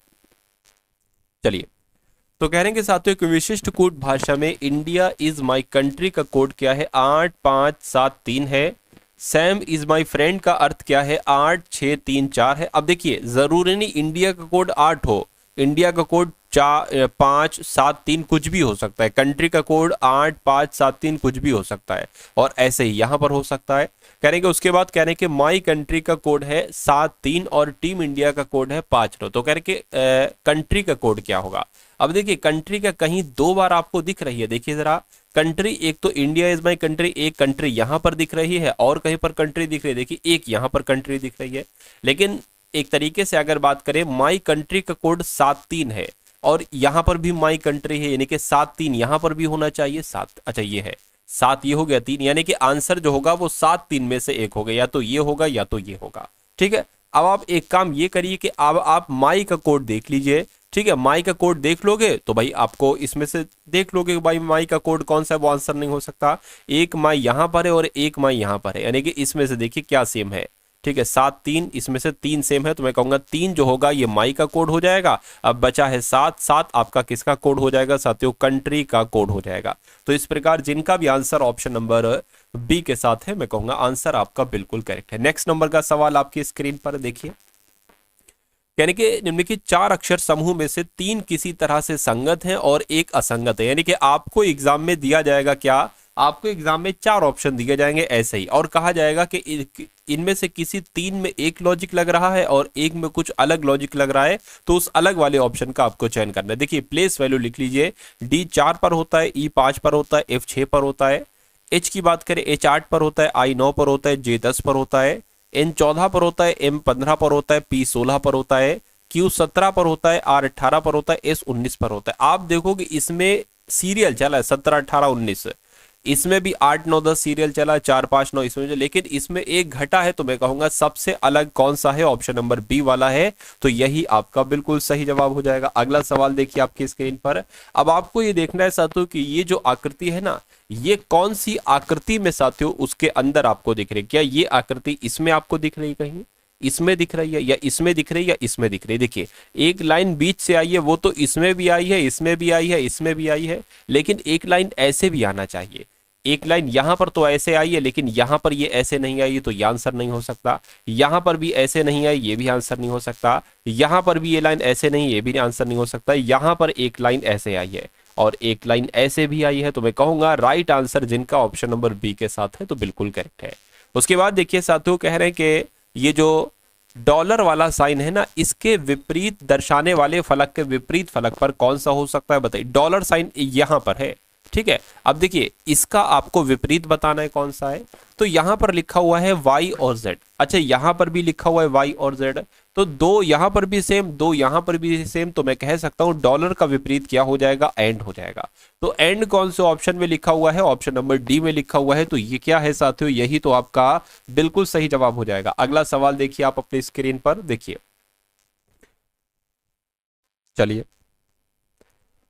चलिए, तो कह रहे हैं कि साथियों एक विशिष्ट कूट भाषा में इंडिया इज माई कंट्री का कोड क्या है, 8573 है। सैम इज माई फ्रेंड का अर्थ क्या है, 8634 है। अब देखिए जरूरी नहीं इंडिया का कोड 8 हो, इंडिया का कोड 573 कुछ भी हो सकता है। कंट्री का कोड 8573 कुछ भी हो सकता है, और ऐसे ही यहां पर हो सकता है। कह रहे हैं कि उसके बाद कह रहे हैं कि माई कंट्री का कोड है 73 और टीम इंडिया का कोड है 59। तो कह रहे हैं कि कंट्री का कोड क्या होगा। अब देखिए कंट्री का कहीं 2 बार आपको दिख रही है, देखिए जरा कंट्री, एक तो इंडिया इज माई कंट्री, एक कंट्री यहां पर दिख रही है, और कहीं पर कंट्री दिख रही है, देखिए एक यहां पर कंट्री दिख रही है। लेकिन एक तरीके से अगर बात करें, माई कंट्री का कोड 73 है, और यहां पर भी माई कंट्री है, यानी कि 73 यहां पर भी होना चाहिए। 7, अच्छा ये है 7, ये हो गया 3, यानी कि आंसर जो होगा वो 7 3 में से एक होगा, या तो ये होगा या तो ये होगा। ठीक है, अब आप एक काम ये करिए कि अब आप माई का कोड देख लीजिए। ठीक है, माई का कोड देख लोगे तो भाई आपको इसमें से देख लोगे कि भाई माई का कोड कौन सा है, वो आंसर नहीं हो सकता। एक माई यहां पर है और एक माई यहां पर है, यानी कि इसमें से देखिए क्या सेम है। ठीक है, 7 3, इसमें से 3 सेम है, तो मैं कहूंगा 3 जो होगा ये माई का कोड हो जाएगा। अब बचा है 7, 7 आपका किसका कोड हो जाएगा साथियों, कंट्री का कोड हो जाएगा। तो इस प्रकार जिनका भी आंसर ऑप्शन नंबर बी के साथ है, मैं कहूंगा आंसर आपका बिल्कुल करेक्ट है। नेक्स्ट नंबर का सवाल आपकी स्क्रीन पर देखिए, यानी कि निम्नलिखित 4 अक्षर समूह में से 3 किसी तरह से संगत हैं और एक असंगत है। यानी कि आपको एग्जाम में दिया जाएगा क्या, आपको एग्जाम में 4 ऑप्शन दिए जाएंगे ऐसे ही, और कहा जाएगा कि इनमें से किसी 3 में एक लॉजिक लग रहा है और एक में कुछ अलग लॉजिक लग रहा है, तो उस अलग वाले ऑप्शन का आपको चयन करना है। देखिए प्लेस वैल्यू लिख लीजिए, डी 4 पर होता है, ई 5 पर होता है, एफ 6 पर होता है। एच की बात करें, एच 8 पर होता है, आई 9 पर होता है, जे 10 पर होता है, एन 14 पर होता है, एम 15 पर होता है, पी 16 पर होता है, क्यू 17 पर होता है, आर 18 पर होता है, एस 19 पर होता है। आप देखोगे इसमें सीरियल चला है 17 18 19, इसमें भी 8 9 10 सीरियल चला, 4 5 9 इसमें लेकिन इसमें एक घटा है, तो मैं कहूंगा सबसे अलग कौन सा है, ऑप्शन नंबर बी वाला है। तो यही आपका बिल्कुल सही जवाब हो जाएगा। अगला सवाल देखिए आपकी स्क्रीन पर। अब आपको ये देखना है साथियों कि ये जो आकृति है ना, ये कौन सी आकृति में साथियों उसके अंदर आपको दिख रही है। क्या ये आकृति इसमें आपको दिख रही, कहीं इसमें दिख रही है, या इसमें दिख रही है, या इसमें दिख रही है। देखिए एक लाइन बीच से आई है, वो तो इसमें भी आई है, इसमें भी आई है, इसमें भी आई है, लेकिन एक लाइन ऐसे भी आना चाहिए। एक लाइन यहां पर तो ऐसे आई है, लेकिन यहां पर ये ऐसे नहीं आई, तो ये आंसर नहीं हो सकता। यहां पर भी ऐसे नहीं आई, ये भी आंसर नहीं हो सकता। यहां पर भी ये लाइन ऐसे नहीं, ये भी आंसर नहीं हो सकता। यहां पर एक लाइन ऐसे आई है और एक लाइन ऐसे भी आई है, तो मैं कहूंगा राइट आंसर जिनका ऑप्शन नंबर बी के साथ है तो बिल्कुल करेक्ट है। उसके बाद देखिए साथियों कह रहे हैं कि ये जो डॉलर वाला साइन है ना, इसके विपरीत दर्शाने वाले फलक के विपरीत फलक पर कौन सा हो सकता है, बताइए। डॉलर साइन यहां पर है, ठीक है। अब देखिए इसका आपको विपरीत बताना है कौन सा है। तो यहां पर लिखा हुआ है y और z। अच्छा यहां पर भी लिखा हुआ है y और z, तो दो यहां पर भी सेम, दो यहां पर भी सेम, तो मैं कह सकता हूं डॉलर का विपरीत क्या हो जाएगा, एंड हो जाएगा। तो एंड कौन से ऑप्शन में लिखा हुआ है, ऑप्शन नंबर डी में लिखा हुआ है। तो ये क्या है साथियों, यही तो आपका बिल्कुल सही जवाब हो जाएगा। अगला सवाल देखिए आप अपनी स्क्रीन पर देखिए, चलिए।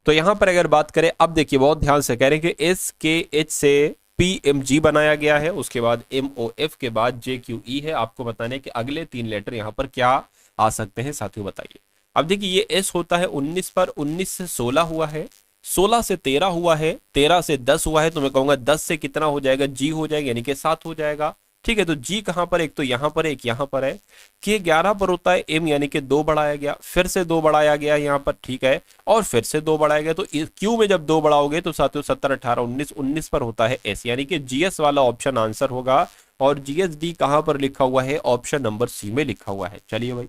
तो यहां पर अगर बात करें, अब देखिए बहुत ध्यान से कह रहे हैं कि एस के एच से PMG बनाया गया है, उसके बाद MOF के बाद JQE है। आपको बताने कि अगले 3 लेटर यहां पर क्या आ सकते हैं साथियों, बताइए। अब देखिए ये S होता है 19 पर, 19 से 16 हुआ है, 16 से 13 हुआ है, 13 से 10 हुआ है, तो मैं कहूंगा 10 से कितना हो जाएगा, G हो जाएगा, यानी कि 7 हो जाएगा। ठीक है, तो जी कहां पर, एक तो यहां पर है, एक यहां पर है। के 11 पर होता है M, यानी कि 2 बढ़ाया गया, फिर से 2 बढ़ाया गया यहां पर, ठीक है, और फिर से 2 बढ़ाया गया। तो क्यू में जब 2 बढ़ाओगे तो साथियों 17 18 19 19 पर होता है S, यानी कि GS वाला ऑप्शन आंसर होगा। और GSD कहां पर लिखा हुआ है, ऑप्शन नंबर सी में लिखा हुआ है। चलिए भाई,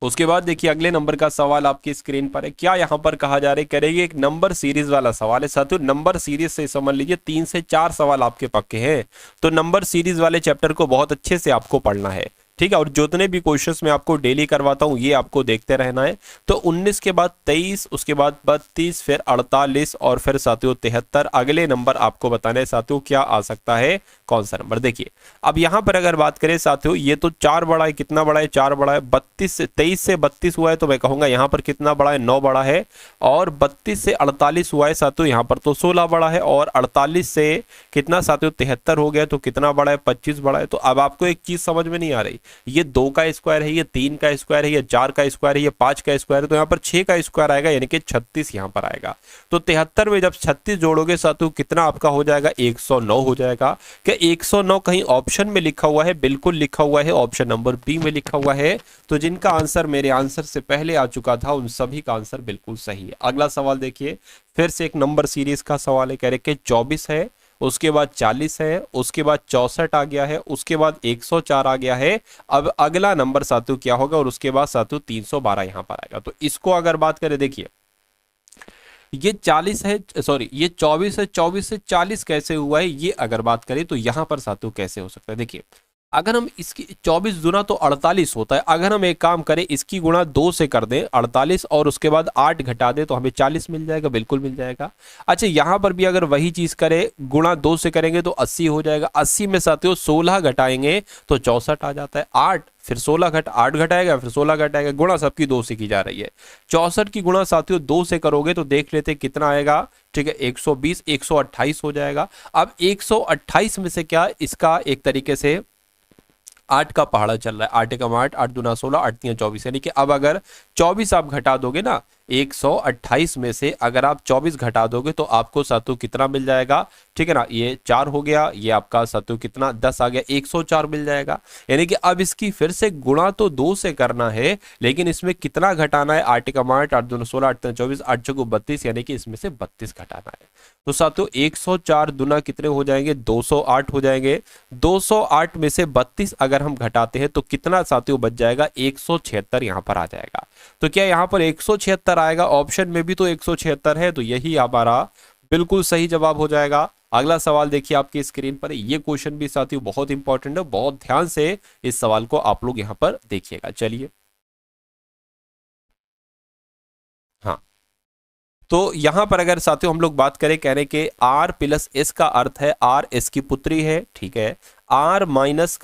उसके बाद देखिए अगले नंबर का सवाल आपकी स्क्रीन पर है। क्या यहां पर कहा जा रहा है, करेंगे एक नंबर सीरीज वाला सवाल है साथियों। नंबर सीरीज से समझ लीजिए 3 से 4 सवाल आपके पक्के हैं। तो नंबर सीरीज वाले चैप्टर को बहुत अच्छे से आपको पढ़ना है, ठीक है। और जितने भी क्वेश्चंस मैं आपको डेली करवाता हूं ये आपको देखते रहना है। तो 19 के बाद 23, उसके बाद 32, फिर 48 और फिर साथियों 73। अगले नंबर आपको बताने साथियों क्या आ सकता है, कौन सा नंबर। देखिए अब यहां पर अगर बात करें साथियों, ये तो 4 बड़ा है, कितना बड़ा है, 4 बड़ा है। 23 से 32 हुआ है, तो मैं कहूंगा यहां पर कितना बड़ा है, 9 बड़ा है। और 32 से 48 हुआ है साथियों, यहां पर तो 16 बड़ा है। और 48 से कितना साथियों 73 हो गया, तो कितना बड़ा है, 25 बड़ा है। तो अब आपको एक चीज समझ में नहीं आ रही, ये 2 का स्क्वायर है, ये 3 का स्क्वायर है, ये 4 का स्क्वायर है, ये 5 का स्क्वायर है, तो यहाँ पर 6 का स्क्वायर आएगा, यानी कि 36 यहाँ पर आएगा। तो 73 में जब 36 जोड़ोगे साथियों कितना आपका हो जाएगा, 109 हो जाएगा। क्या 109 कहीं ऑप्शन में लिखा हुआ है, बिल्कुल लिखा हुआ है, ऑप्शन नंबर बी में लिखा हुआ है। तो जिनका आंसर मेरे आंसर से पहले आ चुका था उन सभी का आंसर बिल्कुल सही है। अगला सवाल देखिए, फिर से एक नंबर सीरीज का सवाल है। कह रहे कि 24 है, उसके बाद 40 है, उसके बाद 64 आ गया है, उसके बाद 104 आ गया है। अब अगला नंबर साथियों क्या होगा, और उसके बाद साथियों 312 यहां पर आएगा। तो इसको अगर बात करें, देखिए ये 40 है, सॉरी ये 24 है, 24 से 40 कैसे हुआ है, ये अगर बात करें तो यहां पर साथियों कैसे हो सकता है। देखिए अगर हम इसकी 24 गुना तो 48 होता है, अगर हम एक काम करें इसकी गुणा 2 से कर दें 48 और उसके बाद 8 घटा दें तो हमें 40 मिल जाएगा, बिल्कुल मिल जाएगा। अच्छा यहां पर भी अगर वही चीज करें, गुणा 2 से करेंगे तो 80 हो जाएगा। 80 में साथियों 16 घटाएंगे तो 64 आ जाता है। 8 फिर 16 8 घटाएगा, फिर 16 घटाएगा, गुणा सबकी 2 से की जा रही है। 64 की गुणा साथियों 2 से करोगे तो देख लेते कितना आएगा, ठीक है 120, 128 हो जाएगा। अब 128 में से क्या इसका एक तरीके से 8 का पहाड़ा चल रहा है, 8 एकम 8, 8 दूना 16, 8 तीन 24, यानी कि अब अगर 24 आप घटा दोगे ना 128 में से, अगर आप 24 घटा दोगे तो आपको साथियों कितना मिल जाएगा, ठीक है ना। ये 4 हो गया, ये आपका साथियों कितना 10 आ गया, 104 मिल जाएगा। यानी कि अब इसकी फिर से गुणा तो 2 से करना है, लेकिन इसमें कितना घटाना है, 8 एकम 8, 8 दूना 16, 8 तीन 24, 8 चौको 32, यानी कि इसमें से 32 घटाना है। तो साथियों 104 दुना कितने हो जाएंगे, 208 हो जाएंगे। 208 में से 32 अगर हम घटाते हैं तो कितना साथियों बच जाएगा, 176 यहां पर आ जाएगा। तो क्या यहां पर 176 आएगा, ऑप्शन में भी तो 176 है, तो यही हमारा बिल्कुल सही जवाब हो जाएगा। अगला सवाल देखिए आपकी स्क्रीन पर, ये क्वेश्चन भी साथियों बहुत इंपॉर्टेंट है, बहुत ध्यान से इस सवाल को आप लोग यहां पर देखिएगा। चलिए हाँ, तो यहां पर अगर साथियों हम लोग बात करें, कह रहे कि आर प्लस एस का अर्थ है आर एस की पुत्री है, ठीक है। आर माइनस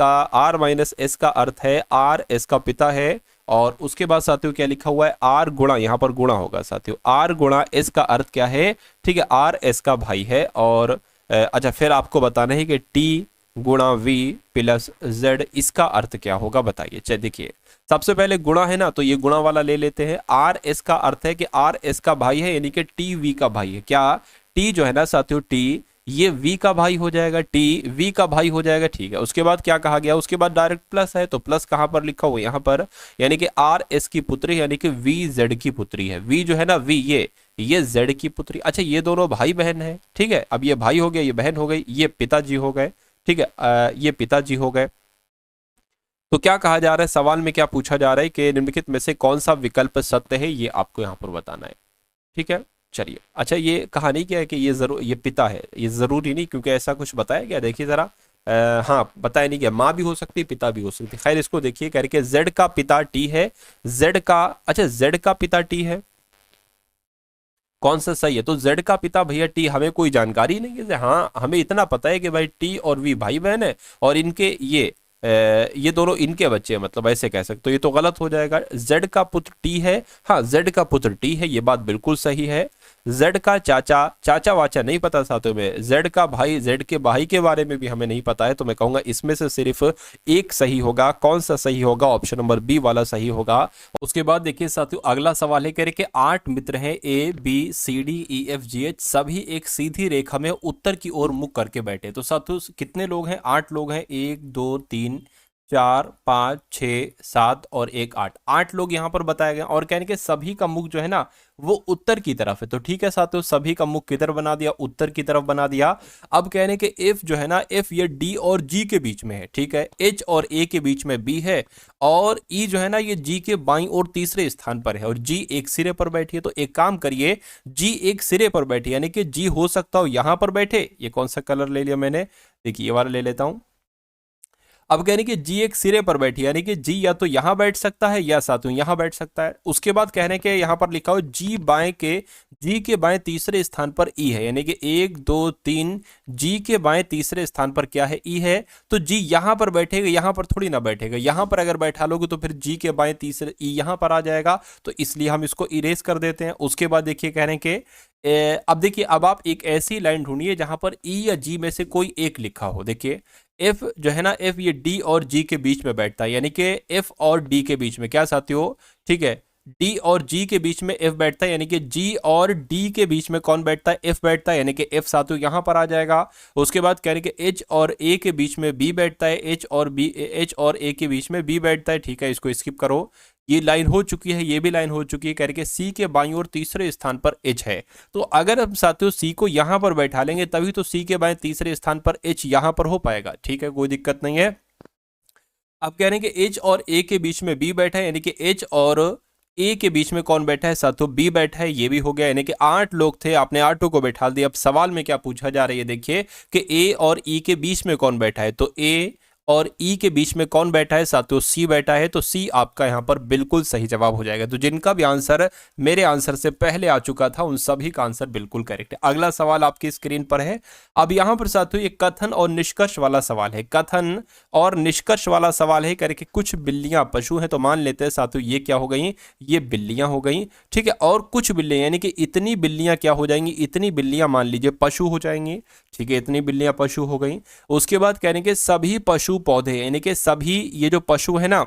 एस का अर्थ है आर एस का पिता है। और उसके बाद साथियों क्या लिखा हुआ है, आर गुणा, यहां पर गुणा होगा साथियों, आर गुणा एस का अर्थ क्या है, ठीक है, आर एस का भाई है। और अच्छा, फिर आपको बताना है कि टी गुणा वी प्लस जेड, इसका अर्थ क्या होगा बताइए। चलिए देखिए, सबसे पहले गुणा है ना, तो ये गुणा वाला ले लेते हैं। आर एस का अर्थ है कि आर एस का भाई है, यानी कि टी वी का भाई है। क्या टी जो है ना साथियों, टी ये वी का भाई हो जाएगा, टी वी का भाई हो जाएगा, ठीक है। उसके बाद क्या कहा गया, उसके बाद डायरेक्ट प्लस है, तो प्लस कहां पर लिखा हुआ है, यहां पर, यानी कि आर एस की पुत्री यानी कि वी जेड की पुत्री है। वी जो है ना, वी ये जेड की पुत्री। अच्छा, ये दोनों भाई बहन है, ठीक है। अब ये भाई हो गया, ये बहन हो गई, ये पिताजी हो गए, ठीक है, ये पिताजी हो गए। तो क्या कहा जा रहा है, सवाल में क्या पूछा जा रहा है कि निम्नलिखित में से कौन सा विकल्प सत्य है, ये आपको यहां पर बताना है, ठीक है। चलिए, अच्छा, ये कहानी क्या है कि ये पिता है, ये जरूरी नहीं, क्योंकि ऐसा कुछ बताया गया, देखिए जरा। हाँ, बताया नहीं गया, माँ भी हो सकती, पिता भी हो सकती। खैर, इसको देखिए करके, जेड का पिता टी है, जेड का, अच्छा, जेड का पिता टी है, कौन सा सही है। तो जेड का पिता भैया टी, हमें कोई जानकारी नहीं है। हाँ, हमें इतना पता है कि भाई टी और वी भाई बहन है, और इनके ये दोनों इनके बच्चे हैं, मतलब ऐसे कह सकते हो। ये तो गलत हो जाएगा, जेड का पुत्र टी है। हाँ, जेड का पुत्र टी है, ये बात बिल्कुल सही है। जेड का चाचा, चाचा वाचा नहीं पता साथियों में, जेड का भाई, जेड के भाई के बारे में भी हमें नहीं पता है। तो मैं कहूंगा इसमें से सिर्फ एक सही होगा। कौन सा सही होगा, ऑप्शन नंबर बी वाला सही होगा। उसके बाद देखिए साथियों, अगला सवाल है, कह रहे कि 8 मित्र हैं, A B C D E F G H, सभी एक सीधी रेखा में उत्तर की ओर मुख करके बैठे। तो साथियों कितने लोग हैं, 8 लोग हैं, 1 2 3 4 5 6 7 और 1 8, 8 लोग यहाँ पर बताए गए। और कहने के सभी का मुख जो है ना, वो उत्तर की तरफ है। तो ठीक है साथियों, सभी का मुख किधर बना दिया, उत्तर की तरफ बना दिया। अब कहने के एफ जो है ना, एफ ये डी और जी के बीच में है, ठीक है। एच और ए के बीच में बी है, और ई जो है ना, ये जी के बाईं और तीसरे स्थान पर है, और जी एक सिरे पर बैठी है। तो एक काम करिए, जी एक सिरे पर बैठी, यानी कि जी हो सकता हो यहां पर बैठे। ये कौन सा कलर ले लिया मैंने, देखिए ये वाला ले लेता हूं। अब कहने कि जी एक सिरे पर बैठी, यानी कि जी या तो यहां बैठ सकता है या साथियों यहां बैठ सकता है। उसके बाद कहने के यहां पर लिखा हो जी के बाएं तीसरे स्थान पर ई है, यानी कि 1 2 3, जी के बाएं तीसरे स्थान पर क्या है, ई है। तो जी यहां पर बैठेगा, यहां पर थोड़ी ना बैठेगा। यहां पर अगर बैठा लोगे तो फिर जी के बाएं तीसरे ई यहां पर आ जाएगा, तो इसलिए हम इसको इरेज कर देते हैं। उसके बाद देखिए कहने के अब देखिए, अब आप एक ऐसी लाइन ढूंढिए जहां पर ई या जी में से कोई एक लिखा हो। देखिए एफ जो है ना, एफ ये डी और जी के बीच में बैठता है, यानी कि एफ और डी के बीच में, क्या साथियों, ठीक है, डी और जी के बीच में एफ बैठता है, यानी कि जी और डी के बीच में कौन बैठता है, एफ बैठता है, यानी कि एफ साथियों यहां पर आ जाएगा। उसके बाद कह रहे कि एच और ए के बीच में बी बैठता है, एच और ए के बीच में बी बैठता है, ठीक है, इसको स्किप करो। ये लाइन हो चुकी है, ये भी लाइन हो चुकी है। कह रहे कि सी के बाईं ओर तीसरे स्थान पर एच है। तो अगर हम साथियों सी को यहां पर बैठा लेंगे, तभी तो सी के बाएं तीसरे स्थान पर एच यहां पर हो पाएगा, ठीक है, कोई दिक्कत नहीं है। अब कह रहे हैं कि एच और ए के बीच में बी बैठा है, यानी कि एच और ए के बीच में कौन बैठा है साथियों, बी बैठा है, ये भी हो गया। यानी कि 8 लोग थे, आपने 8 को बैठा दिया। अब सवाल में क्या पूछा जा रहा है, देखिए कि ए और ई के बीच में कौन बैठा है। तो ए और ई के बीच में कौन बैठा है साथियों, सी बैठा है। तो सी आपका यहां पर बिल्कुल सही जवाब हो जाएगा। तो जिनका भी आंसर मेरे आंसर से पहले आ चुका था, उन सभी का आंसर बिल्कुल करेक्ट है। अगला सवाल आपकी स्क्रीन पर है। अब यहां पर साथियों एक कथन और निष्कर्ष वाला सवाल है, कथन और निष्कर्ष वाला सवाल है। करके कुछ बिल्लियां पशु हैं, तो मान लेते हैं साथियों ये क्या हो गई, ये बिल्लियां हो गई, ठीक है। और कुछ बिल्लियां, यानी कि इतनी बिल्लियां क्या हो जाएंगी, इतनी बिल्लियां मान लीजिए पशु हो जाएंगी, ठीक है, इतनी बिल्लियां पशु हो गई। उसके बाद कहने के सभी पशु पौधे, यानी कि सभी ये जो पशु है ना,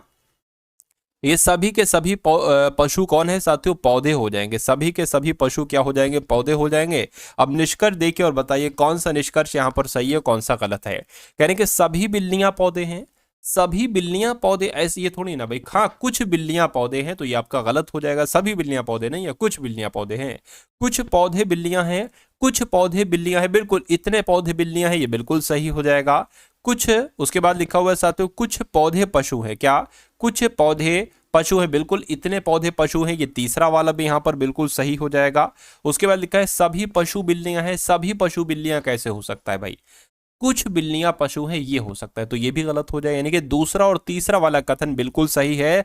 ये सभी के सभी पशु कौन है साथियों, पौधे हो जाएंगे। सभी के सभी पशु क्या हो जाएंगे, पौधे हो जाएंगे। अब निष्कर्ष देखिए और बताइए कौन सा निष्कर्ष यहां पर सही है, कौन सा गलत है। कहने के सभी बिल्लियां पौधे हैं, सभी बिल्लियां पौधे, ऐसे ये थोड़ी ना भाई, हाँ कुछ बिल्लियां पौधे हैं, तो ये आपका गलत हो जाएगा। सभी बिल्लियां पौधे नहीं है, कुछ बिल्लियां पौधे हैं, कुछ पौधे बिल्लियां हैं, कुछ पौधे बिल्लियां हैं, बिल्कुल इतने पौधे बिल्लियां हैं, ये बिल्कुल सही हो जाएगा। कुछ, उसके बाद लिखा हुआ है साथियों कुछ पौधे पशु है, क्या कुछ पौधे पशु है, बिल्कुल इतने पौधे पशु हैं, ये तीसरा वाला भी यहां पर बिल्कुल सही हो जाएगा। उसके बाद लिखा है सभी पशु बिल्लियां हैं, सभी पशु बिल्लियां कैसे हो सकता है भाई, कुछ बिल्लियां पशु हैं ये हो सकता है, तो ये भी गलत हो जाए। यानी कि दूसरा और तीसरा वाला कथन बिल्कुल सही है।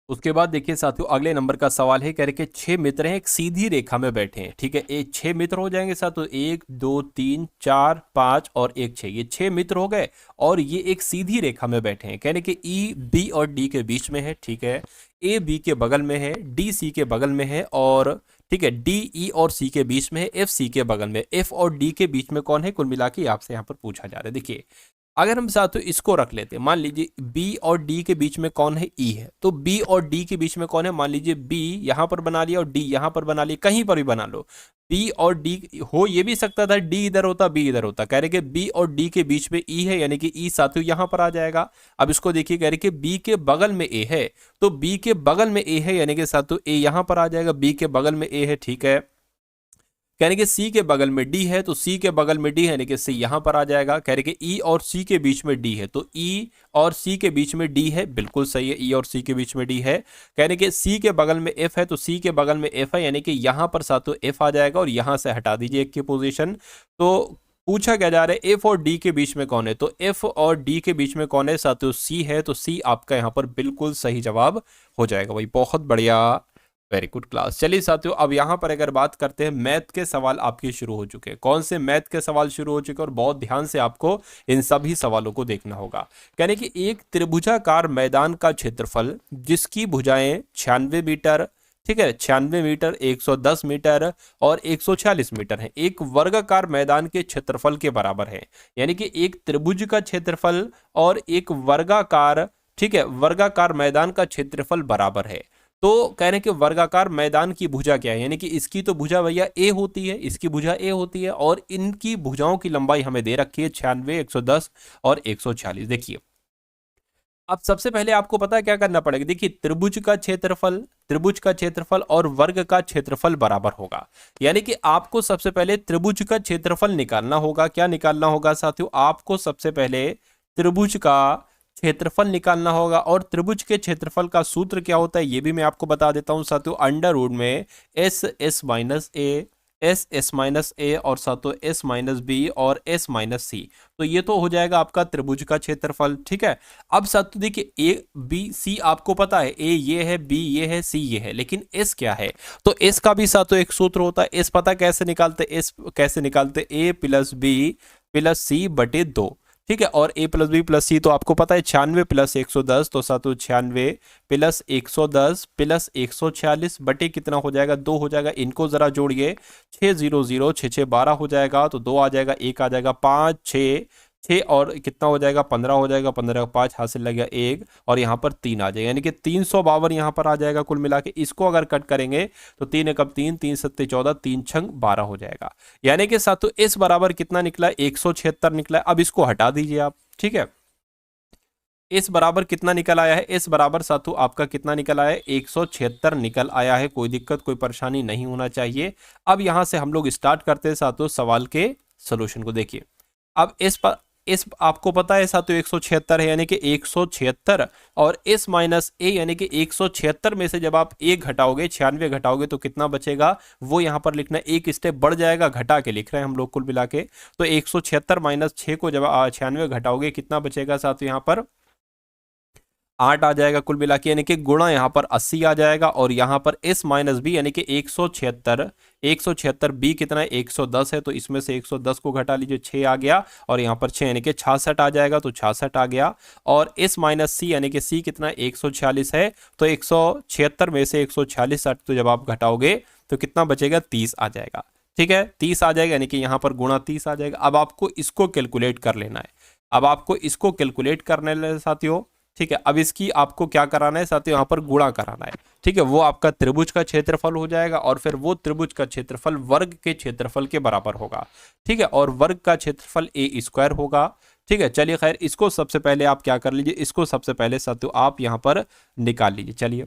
उसके बाद देखिए साथियों, अगले नंबर का सवाल है, कह रहे कि 6 मित्र हैं, एक सीधी रेखा में बैठे हैं। ठीक है, ये 6 मित्र हो जाएंगे साथियों, 1 2 3 4 5 और 1 6, ये 6 मित्र हो गए और ये एक सीधी रेखा में बैठे हैं। कह रहे कि ई बी और डी के बीच में है। ठीक है, ए बी के बगल में है, डी सी के बगल में है, और ठीक है डी ई और सी के बीच में है, एफ सी के बगल में, एफ और डी के बीच में कौन है, कुल मिला के आपसे यहाँ पर पूछा जा रहा है। देखिए अगर हम साथियों इसको रख लेते हैं, मान लीजिए बी और डी के बीच में कौन है, ई है, तो बी और डी के बीच में कौन है, मान लीजिए बी यहां पर बना लिया और डी यहां पर बना लिया, कहीं पर भी बना लो, बी और डी हो, ये भी सकता था डी इधर होता बी इधर होता। कह रहे कि बी और डी के बीच में ई है, यानी कि ई साथियों यहां पर आ जाएगा। अब इसको देखिए, कह रहे कि बी के बगल में ए है, तो बी के बगल में ए है, यानी कि साथियों ए यहां पर आ जाएगा, बी के बगल में ए है। ठीक है, कहने के सी के बगल में डी है, तो सी के बगल में डी है, यानी कि सी यहां पर आ जाएगा। कह रहे कि ई और सी के बीच में डी है, तो ई और सी के बीच में डी है, बिल्कुल सही है, ई और सी के बीच में डी है। कहने के सी के बगल में एफ है, तो सी के बगल में एफ है, यानी कि यहां पर सातों एफ आ जाएगा और यहां से हटा दीजिए एक की पोजीशन। तो पूछा क्या जा रहा है, एफ और डी के बीच में कौन है, तो एफ और डी के बीच में कौन है साथियों, सी है, तो सी आपका यहां पर बिल्कुल सही जवाब हो जाएगा भाई, बहुत बढ़िया, वेरी गुड क्लास। चलिए साथियों, अब यहाँ पर अगर बात करते हैं, मैथ के सवाल आपके शुरू हो चुके हैं। कौन से मैथ के सवाल शुरू हो चुके हैं, और बहुत ध्यान से आपको इन सभी सवालों को देखना होगा। कहने कि एक त्रिभुजाकार मैदान का क्षेत्रफल जिसकी भुजाएं 96 मीटर, ठीक है 96 मीटर, 110 मीटर और 146 मीटर है, एक वर्गाकार मैदान के क्षेत्रफल के बराबर है। यानी कि एक त्रिभुज का क्षेत्रफल और एक वर्गाकार, ठीक है वर्गाकार मैदान का क्षेत्रफल बराबर है। तो कह रहे हैं कि वर्गाकार मैदान की भुजा क्या है, यानी कि इसकी तो भुजा भैया ए होती है, इसकी भुजा ए होती है, और इनकी भुजाओं की लंबाई हमें दे रखी है 96, 110 और 146। देखिए अब सबसे पहले आपको पता है क्या करना पड़ेगा, देखिए त्रिभुज का क्षेत्रफल और वर्ग का क्षेत्रफल बराबर होगा। यानी कि आपको सबसे पहले त्रिभुज का क्षेत्रफल निकालना होगा। क्या निकालना होगा साथियों, आपको सबसे पहले त्रिभुज का क्षेत्रफल निकालना होगा, और त्रिभुज के क्षेत्रफल का सूत्र क्या होता है ये भी मैं आपको बता देता हूं साथियों, अंडर रूट में एस एस माइनस ए, एस एस माइनस ए और साथियों एस माइनस बी और एस माइनस सी। तो ये तो हो जाएगा आपका त्रिभुज का क्षेत्रफल। ठीक है, अब साथियों देखिए ए बी सी आपको पता है, ए ये है, बी ये है, सी ये है, लेकिन एस क्या है, तो एस का भी साथियों एक सूत्र होता है। एस पता कैसे निकालते, एस कैसे निकालते, ए प्लस बी प्लस सी बटे 2। ठीक है, और a प्लस बी प्लस सी तो आपको पता है 96 प्लस 110, तो सातों 96 प्लस 110 प्लस 146 बटे कितना हो जाएगा, 2 हो जाएगा। इनको जरा जोड़िए, 6 0 0 6 6 12 हो जाएगा, तो 2 आ जाएगा, 1 आ जाएगा, 5 6 6 और कितना हो जाएगा, 15 हो जाएगा, 15 5 हासिल लग गया 1, और यहाँ पर 3 आ जाएगा, यानी कि 352 यहाँ पर आ जाएगा कुल मिला के। इसको अगर कट करेंगे तो 3 एकम 3, 3 सत्ते 14, 3 छंग 12 हो जाएगा। यानी कि साथियों इस बराबर कितना निकला, 176 निकला है। अब इसको हटा दीजिए आप। ठीक है, इस बराबर कितना निकल आया है, इस बराबर साथियों आपका कितना निकल आया है, 176 निकल आया है। कोई दिक्कत कोई परेशानी नहीं होना चाहिए। अब यहां से हम लोग स्टार्ट करते हैं साथियों सवाल के सोल्यूशन को। देखिए अब इस आपको पता है साथियों 176 है, यानी कि 176 और इस माइनस ए, यानी कि 176 में से जब आप एक घटाओगे, 96 घटाओगे तो कितना बचेगा, वो यहां पर लिखना है। एक स्टेप बढ़ जाएगा, घटा के लिख रहे हैं हम लोग कुल मिला के। तो 176 माइनस 6 को जब 96 घटाओगे कितना बचेगा साथियों, यहां पर 8 आ जाएगा कुल मिला के, यानी कि गुणा यहाँ पर 80 आ जाएगा, और यहाँ पर s माइनस बी यानी कि 176 बी कितना है, 110 है, तो इसमें से 110 को घटा लीजिए, 6 आ गया, और यहाँ पर 6 यानी कि 66 आ जाएगा, तो 66 आ गया। और s माइनस सी यानी कि सी कितना है, 146 है, तो 176 में से 146 तो जब आप घटाओगे तो कितना बचेगा, 30 आ जाएगा। ठीक है, 30 आ जाएगा, यानी कि यहाँ पर गुणा 30 आ जाएगा। अब आपको इसको कैलकुलेट कर लेना है, अब आपको इसको कैलकुलेट करने साथियों। ठीक है, अब इसकी आपको क्या कराना है साथियों, यहाँ पर गुणा कराना है। ठीक है, वो आपका त्रिभुज का क्षेत्रफल हो जाएगा, और फिर वो त्रिभुज का क्षेत्रफल वर्ग के क्षेत्रफल के बराबर होगा। ठीक है, और वर्ग का क्षेत्रफल ए स्क्वायर होगा। ठीक है, चलिए खैर इसको सबसे पहले आप क्या कर लीजिए, इसको सबसे पहले साथियों आप यहाँ पर निकाल लीजिए। चलिए,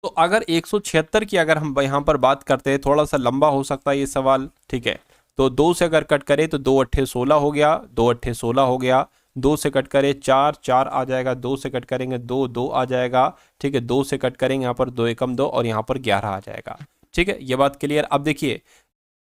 तो अगर 176 की अगर हम यहाँ पर बात करते हैं, थोड़ा सा लंबा हो सकता है ये सवाल। ठीक है, तो 2 से अगर कट करें तो 2 अट्ठे 16 हो गया, 2 अट्ठे 16 हो गया, 2 से कट करें 4 4 आ जाएगा, 2 से कट करेंगे 2 2 आ जाएगा। ठीक है, 2 से कट करेंगे यहाँ पर 2 एकम 2 और यहाँ पर 11 आ जाएगा। ठीक है, ये बात क्लियर। अब देखिए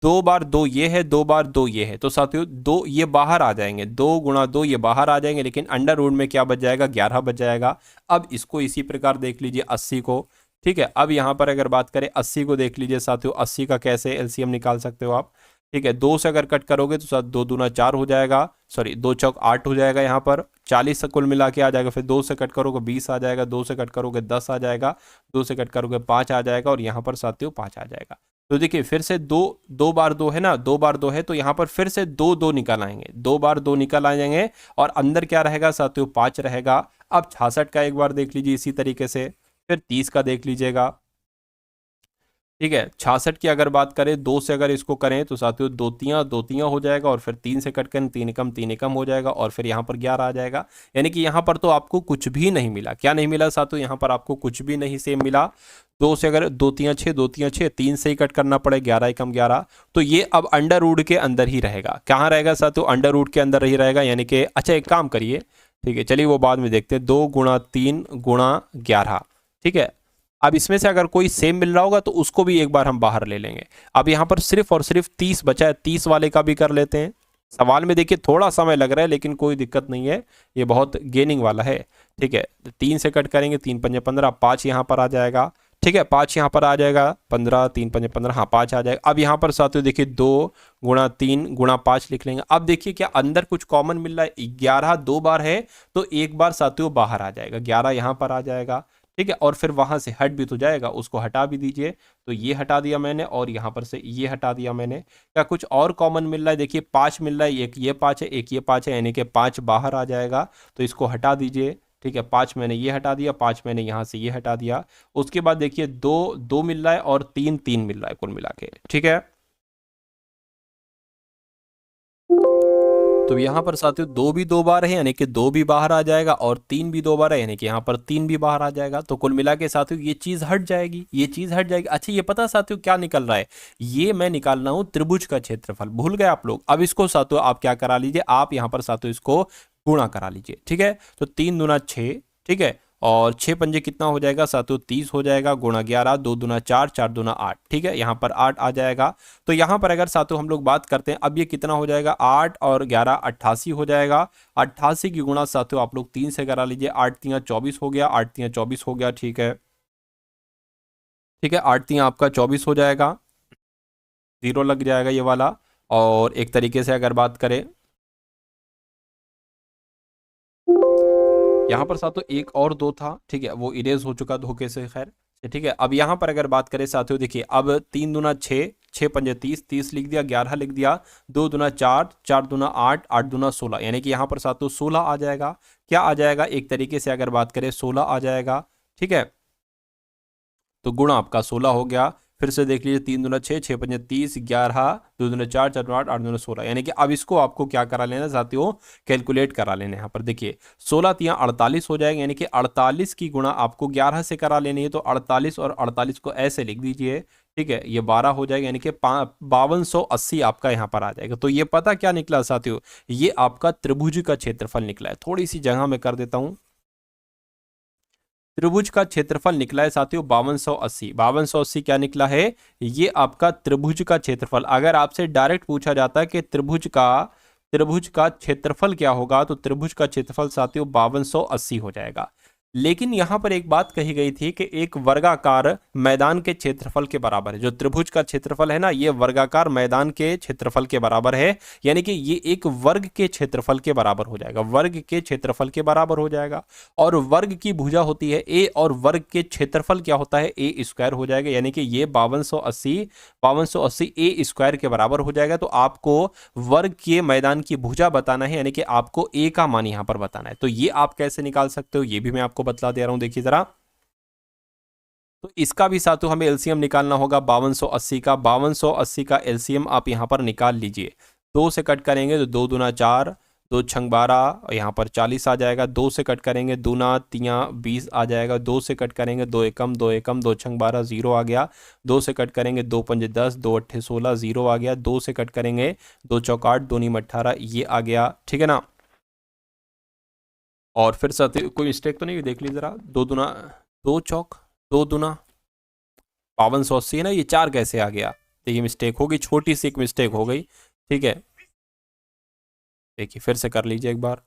दो बार दो ये है, दो बार दो ये है, तो साथियों दो ये बाहर आ जाएंगे, 2 × 2 ये बाहर आ जाएंगे, लेकिन अंडर रूट में क्या बच जाएगा, 11 बच जाएगा। अब इसको इसी प्रकार देख लीजिए 80 को, ठीक है। अब यहाँ पर अगर बात करें 80 को देख लीजिए साथियों, 80 का कैसे एलसीएम निकाल सकते हो आप, ठीक है। 2 से अगर कट करोगे तो साथ 2 दूना 4 हो जाएगा, सॉरी 2 चौक 8 हो जाएगा, यहाँ पर 40 से कुल मिला के आ जाएगा। फिर 2 से कट करोगे 20 आ जाएगा, 2 से कट करोगे 10 आ जाएगा, 2 से कट करोगे 5 आ जाएगा, और यहाँ पर साथियों 5 आ जाएगा। तो देखिए फिर से दो बार दो है ना, 2 बार 2 है, तो यहाँ पर फिर से दो दो निकल आएंगे, 2 बार 2 निकल आ जाएंगे, और अंदर क्या रहेगा साथियों, 5 रहेगा। अब 66 का एक बार देख लीजिए इसी तरीके से, फिर 30 का देख लीजिएगा, ठीक है। 66 की अगर बात करें 2 से अगर इसको करें तो साथियों दो तियां हो जाएगा, और फिर 3 से कट करें 3 एकम हो जाएगा, और फिर यहाँ पर 11 आ जाएगा। यानी कि यहाँ पर तो आपको कुछ भी नहीं मिला, क्या नहीं मिला साथियों, यहाँ पर आपको कुछ भी नहीं सेम मिला। 2 से अगर 2 तियां 6, 2 तियां 6, 3 से ही कट करना पड़े, 11 एकम 11, तो ये अब अंडर रूट के अंदर ही रहेगा। कहाँ रहेगा साथियों, अंडर रूट के अंदर ही रहेगा। यानी कि अच्छा एक काम करिए, ठीक है, चलिए वो बाद में देखते हैं, 2 × 3 × 11, ठीक है। अब इसमें से अगर कोई सेम मिल रहा होगा तो उसको भी एक बार हम बाहर ले लेंगे। अब यहाँ पर सिर्फ और सिर्फ 30 बचा है, 30 वाले का भी कर लेते हैं। सवाल में देखिए थोड़ा समय लग रहा है, लेकिन कोई दिक्कत नहीं है, ये बहुत गेनिंग वाला है, ठीक है। 3 से कट करेंगे, 3 पंजे 15, 5 यहाँ पर आ जाएगा, ठीक है, 5 यहाँ पर आ जाएगा, 15, 3 पंजे 15, हाँ 5 आ जाएगा। अब यहाँ पर साथियों देखिए 2 × 3 × 5 लिख लेंगे। अब देखिए क्या अंदर कुछ कॉमन मिल रहा है, 11 2 बार है, तो एक बार साथियों बाहर आ जाएगा, 11 यहाँ पर आ जाएगा, ठीक है। और फिर वहां से हट भी तो जाएगा, उसको हटा भी दीजिए, तो ये हटा दिया मैंने, और यहाँ पर से ये हटा दिया मैंने। क्या कुछ और कॉमन मिल रहा है, देखिए 5 मिल रहा है, एक ये 5 है, एक ये 5 है, यानी कि 5 बाहर आ जाएगा, तो इसको हटा दीजिए, ठीक है। 5 मैंने ये हटा दिया, 5 मैंने यहाँ से ये हटा दिया। उसके बाद देखिए 2 2 मिल रहा है, और 3 3 मिल रहा है कुल मिला के, ठीक है। तो यहाँ पर साथियों 2 भी 2 बार है, यानी कि 2 भी बाहर आ जाएगा, और 3 भी 2 बार है, यानी कि यहाँ पर 3 भी बाहर आ जाएगा। तो कुल मिला के साथियों ये चीज हट जाएगी, ये चीज हट जाएगी। अच्छा ये पता साथियों क्या निकल रहा है, ये मैं निकाल रहा हूँ त्रिभुज का क्षेत्रफल, भूल गए आप लोग। अब इसको साथियों आप क्या करा लीजिए, आप यहाँ पर साथियों इसको गुणा करा लीजिए, ठीक है। तो 3 दूना 6, ठीक है, और 6 पंजे कितना हो जाएगा साथियों, 30 हो जाएगा, गुणा 11, 2 दूना 4, 4 दूना 8, ठीक है, यहाँ पर 8 आ जाएगा। तो यहाँ पर अगर साथियों हम लोग बात करते हैं, अब ये कितना हो जाएगा, 8 और 11 88 हो जाएगा। 88 की गुणा साथियों आप लोग 3 से करा लीजिए, 8 तियां 24 हो गया, 8 तियां 24 हो गया, ठीक है, ठीक है, 8 तियां आपका 24 हो जाएगा, 0 लग जाएगा ये वाला। और एक तरीके से अगर बात करें यहाँ पर साथियों एक और 2 था, ठीक है, वो इरेज हो चुका धोखे से, खैर, ठीक है। अब यहाँ पर अगर बात करें साथियों देखिए, अब 3 दूना 6, 6 पंजे 30, 30 लिख दिया, 11 लिख दिया, 2 दूना 4, 4 दूना 8, 8 दूना 16, यानी कि यहाँ पर साथियों 16 आ जाएगा। क्या आ जाएगा, एक तरीके से अगर बात करें 16 आ जाएगा, ठीक है। तो गुणा आपका 16 हो गया। फिर से देख लीजिए, 3 दूना 6, 6 पंजे 30, 11, 2 दूना 4, 4 दूना 8, 8 दूना 16, यानी कि अब इसको आपको क्या करा लेना साथियों, कैलकुलेट करा लेना। यहाँ पर देखिए 16 तियां 48 हो जाएगा, यानी कि 48 की गुणा आपको 11 से करा लेनी है, तो 48 और 48 को ऐसे लिख दीजिए, ठीक है, ये 12 हो जाएगा, यानी कि 5280 आपका यहाँ पर आ जाएगा। तो ये पता क्या निकला साथियों, ये आपका त्रिभुज का क्षेत्रफल निकला है। थोड़ी सी जगह में कर देता हूँ, त्रिभुज का क्षेत्रफल निकला है साथियों 5280। 5280 क्या निकला है, ये आपका त्रिभुज का क्षेत्रफल। अगर आपसे डायरेक्ट पूछा जाता है कि त्रिभुज का क्षेत्रफल क्या होगा, तो त्रिभुज का क्षेत्रफल साथियों 5280 हो जाएगा। लेकिन यहां पर एक बात कही गई थी कि एक वर्गाकार मैदान के क्षेत्रफल के बराबर है। जो त्रिभुज का क्षेत्रफल है ना, ये वर्गाकार मैदान के क्षेत्रफल के बराबर है, यानी कि ये एक वर्ग के क्षेत्रफल के बराबर हो जाएगा, वर्ग के क्षेत्रफल के बराबर हो जाएगा। और वर्ग की भुजा होती है ए, और वर्ग के क्षेत्रफल क्या होता है, ए स्क्वायर हो जाएगा, यानी कि ये 5280 ए स्क्वायर के बराबर हो जाएगा। तो आपको वर्ग के मैदान की भुजा बताना है, यानी कि आपको ए का मान यहां पर बताना है। तो ये आप कैसे निकाल सकते हो, ये भी मैं आपको बतला दे रहा हूं, देखिए जरा। तो इसका भी साथियों हमें एलसीएम निकालना होगा 5280 का। 5280 का एलसीएम आप यहां पर निकाल लीजिए। 2 से कट करेंगे तो 2 दूना 4, 2 छंग 12, यहाँ पर 40 आ जाएगा। 2 से कट करेंगे, दूना तियां 20 आ जाएगा। 2 से कट करेंगे, 2 एकम 2 एकम, 2 छंग 12, 0 आ गया। 2 से कट करेंगे, 2 पंजे 10, 2 अट्ठे 16, 0 आ गया। 2 से कट करेंगे, 2 चौक 8, 2 नीम 18, ये आ गया, ठीक है ना। और फिर साथियों कोई मिस्टेक तो नहीं हुई, देख लीजिए जरा। 2 दूना 2 चौक 2 दूना 5280 है ना, ये 4 कैसे आ गया, देखिए मिस्टेक हो गई, छोटी सी एक मिस्टेक हो गई, ठीक है। देखिए फिर से कर लीजिए एक बार।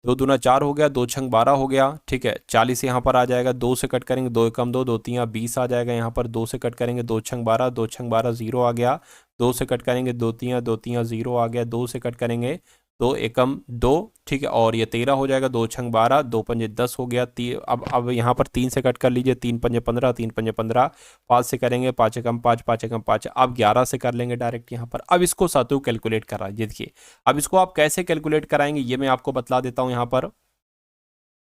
2 दूना 4 हो गया, 2 छंग 12 हो गया, ठीक है। 40 यहाँ पर आ जाएगा, 2 से कट करेंगे, 2 एकम 2, 2 तियाँ 20 आ जाएगा यहाँ पर। 2 से कट करेंगे, 2 छंग 12, 2 छंग 12 0 आ गया। 2 से कट करेंगे, 2 तियाँ 0 आ गया। 2 से कट करेंगे, 2 एकम 2, ठीक है। और ये 13 हो जाएगा, 2 छंग 12, 2 पंजे 10 हो गया। अब यहाँ पर 3 से कट कर लीजिए, 3 पंजे 15, 3 पंजे 15। 5 से करेंगे, 5 एकम 5, 5 एकम 5। अब 11 से कर लेंगे डायरेक्ट यहाँ पर। अब इसको सातों कैलकुलेट करा देखिए। अब इसको आप कैसे कैलकुलेट कराएंगे ये मैं आपको बतला देता हूँ यहाँ पर।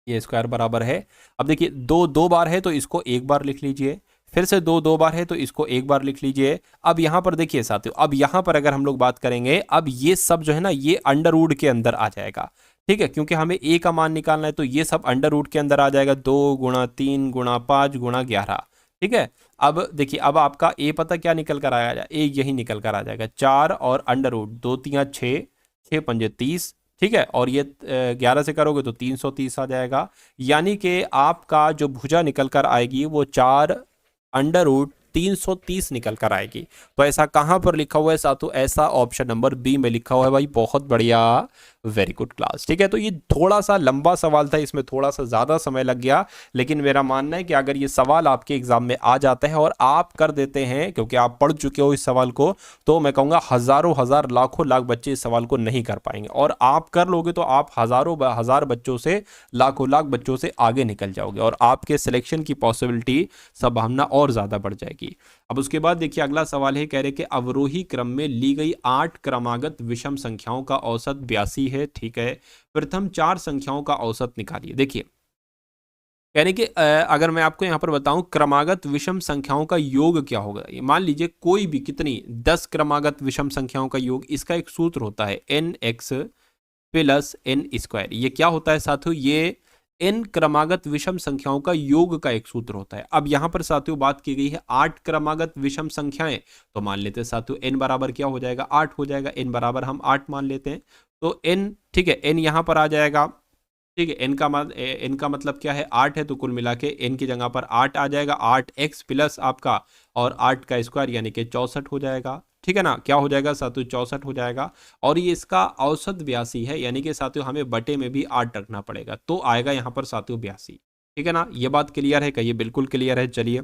ये स्क्वायर बराबर है, अब देखिए दो दो बार है तो इसको एक बार लिख लीजिए, फिर से दो दो बार है तो इसको एक बार लिख लीजिए। अब यहाँ पर देखिए साथियों, अब यहाँ पर अगर हम लोग बात करेंगे, अब ये सब जो है ना ये अंडर रूट के अंदर आ जाएगा, ठीक है। क्योंकि हमें ए का मान निकालना है तो ये सब अंडर रूट के अंदर आ जाएगा। 2 गुणा 3 गुणा 5 गुणा 11, ठीक है। अब देखिए, अब आपका ए पता क्या निकल कर आएगा, ए यही निकल कर आ जाएगा 4 और अंडर रूट 2 तियाँ 6, 6 पंजे 30, ठीक है। और ये 11 से करोगे तो 330 आ जाएगा। यानी कि आपका जो भुजा निकल कर आएगी वो 4 अंडर रूट 330 निकल कर आएगी। तो ऐसा कहां पर लिखा हुआ है साथों, ऐसा ऑप्शन नंबर बी में लिखा हुआ है भाई। बहुत बढ़िया, वेरी गुड क्लास, ठीक है। तो ये थोड़ा सा लंबा सवाल था, इसमें थोड़ा सा ज़्यादा समय लग गया, लेकिन मेरा मानना है कि अगर ये सवाल आपके एग्जाम में आ जाता है और आप कर देते हैं, क्योंकि आप पढ़ चुके हो इस सवाल को, तो मैं कहूँगा हज़ारों हज़ार लाखों लाख बच्चे इस सवाल को नहीं कर पाएंगे। और आप कर लोगे तो आप हज़ारों हज़ार बच्चों से, लाखों लाख बच्चों से आगे निकल जाओगे और आपके सिलेक्शन की पॉसिबिलिटी, संभावना और ज़्यादा बढ़ जाएगी। अब उसके बाद देखिए अगला सवाल है, कह रहे कि अवरोही क्रम में ली गई 8 क्रमागत विषम संख्याओं का औसत 82 है, ठीक है। प्रथम 4 संख्याओं का औसत निकालिए। देखिए यानी कि अगर मैं आपको यहां पर बताऊं क्रमागत विषम संख्याओं का योग क्या होगा, ये मान लीजिए कोई भी कितनी 10 क्रमागत विषम संख्याओं का योग, इसका एक सूत्र होता है nx प्लस एन स्क्वायर। ये क्या होता है साथियों, ये n क्रमागत विषम संख्याओं का योग का एक सूत्र होता है। अब यहां पर साथियों बात की गई है 8 क्रमागत विषम संख्याएं, तो मान लेते हैं साथियों n बराबर क्या हो जाएगा, 8 हो जाएगा। n बराबर हम 8 मान लेते हैं, तो n, ठीक है, n यहां पर आ जाएगा, ठीक है। n का मतलब क्या है, 8 है, तो कुल मिला के n की जगह पर 8 आ जाएगा। 8x प्लस आपका और 8 का स्क्वायर यानी कि 64 हो जाएगा, ठीक है ना। क्या हो जाएगा साथियों, 64 हो जाएगा। और ये इसका औसत 82 है, यानी कि साथियों हमें बटे में भी 8 रखना पड़ेगा, तो आएगा यहाँ पर साथियों 82, ठीक है ना। ये बात क्लियर है, कहिए बिल्कुल क्लियर है। चलिए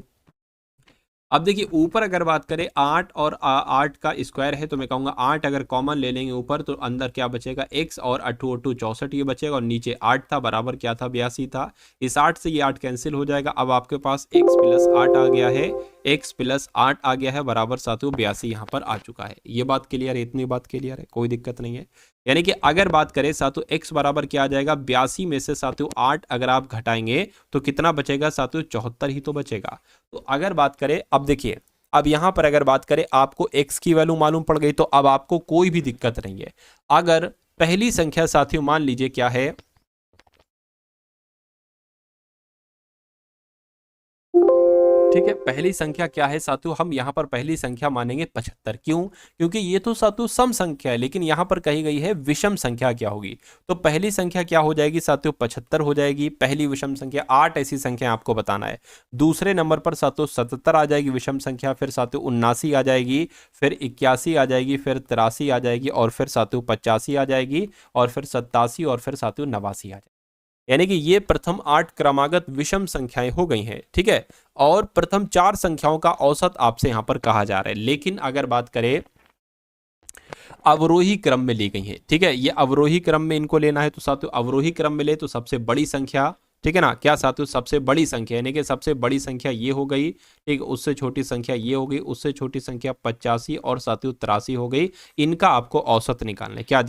अब देखिए ऊपर अगर बात करें 8 और 8 का स्क्वायर है, तो मैं कहूँगा 8 अगर कॉमन ले लेंगे ऊपर, तो अंदर क्या बचेगा, x और 8 8 64 ये बचेगा, और नीचे 8 था, बराबर क्या था, 82 था। इस 8 से ये 8 कैंसिल हो जाएगा। अब आपके पास x प्लस 8 आ गया है, x प्लस 8 आ गया है, बराबर साथियों 82 यहाँ पर आ चुका है। ये बात क्लियर है, इतनी बात क्लियर है, कोई दिक्कत नहीं है। यानी कि अगर बात करें साथियों x बराबर क्या आ जाएगा, 82 में से साथियों 8 अगर आप घटाएंगे तो कितना बचेगा साथियों, 74 ही तो बचेगा। तो अगर बात करें, अब देखिए अब यहां पर अगर बात करें, आपको x की वैल्यू मालूम पड़ गई, तो अब आपको कोई भी दिक्कत नहीं है। अगर पहली संख्या साथियों मान लीजिए क्या है, ठीक है, पहली संख्या क्या है साथियों, हम यहां पर पहली संख्या मानेंगे 75। क्यों, क्योंकि ये तो साथियों सम संख्या है, लेकिन यहां पर कही गई है विषम संख्या क्या होगी। तो पहली संख्या क्या हो जाएगी साथियों, 75 हो जाएगी। पहली विषम संख्या, 8 ऐसी संख्या आपको बताना है। दूसरे नंबर पर साथियों 77 आ जाएगी विषम संख्या, फिर साथियों 79 आ जाएगी, फिर 81 आ जाएगी, फिर 83 आ जाएगी, और फिर साथियों 85 आ जाएगी, और फिर 87, और फिर साथियों 89 आ जाएगी। यानी कि ये प्रथम 8 क्रमागत विषम संख्याएं हो गई हैं, ठीक है। और प्रथम 4 संख्याओं का औसत आपसे यहां पर कहा जा रहा है। लेकिन अगर बात करें अवरोही क्रम में ली गई है, ठीक है, ये अवरोही क्रम में इनको लेना है, तो साथियों अवरोही क्रम में ले तो सबसे बड़ी संख्या, ठीक है ना, क्या साथियों, सबसे बड़ी संख्या, यानी कि सबसे बड़ी संख्या ये हो गई, ठीक, उससे छोटी संख्या ये हो गई, उससे छोटी संख्या 85 और साथियों 83 हो गई। इनका आपको औसत निकालना है। क्या,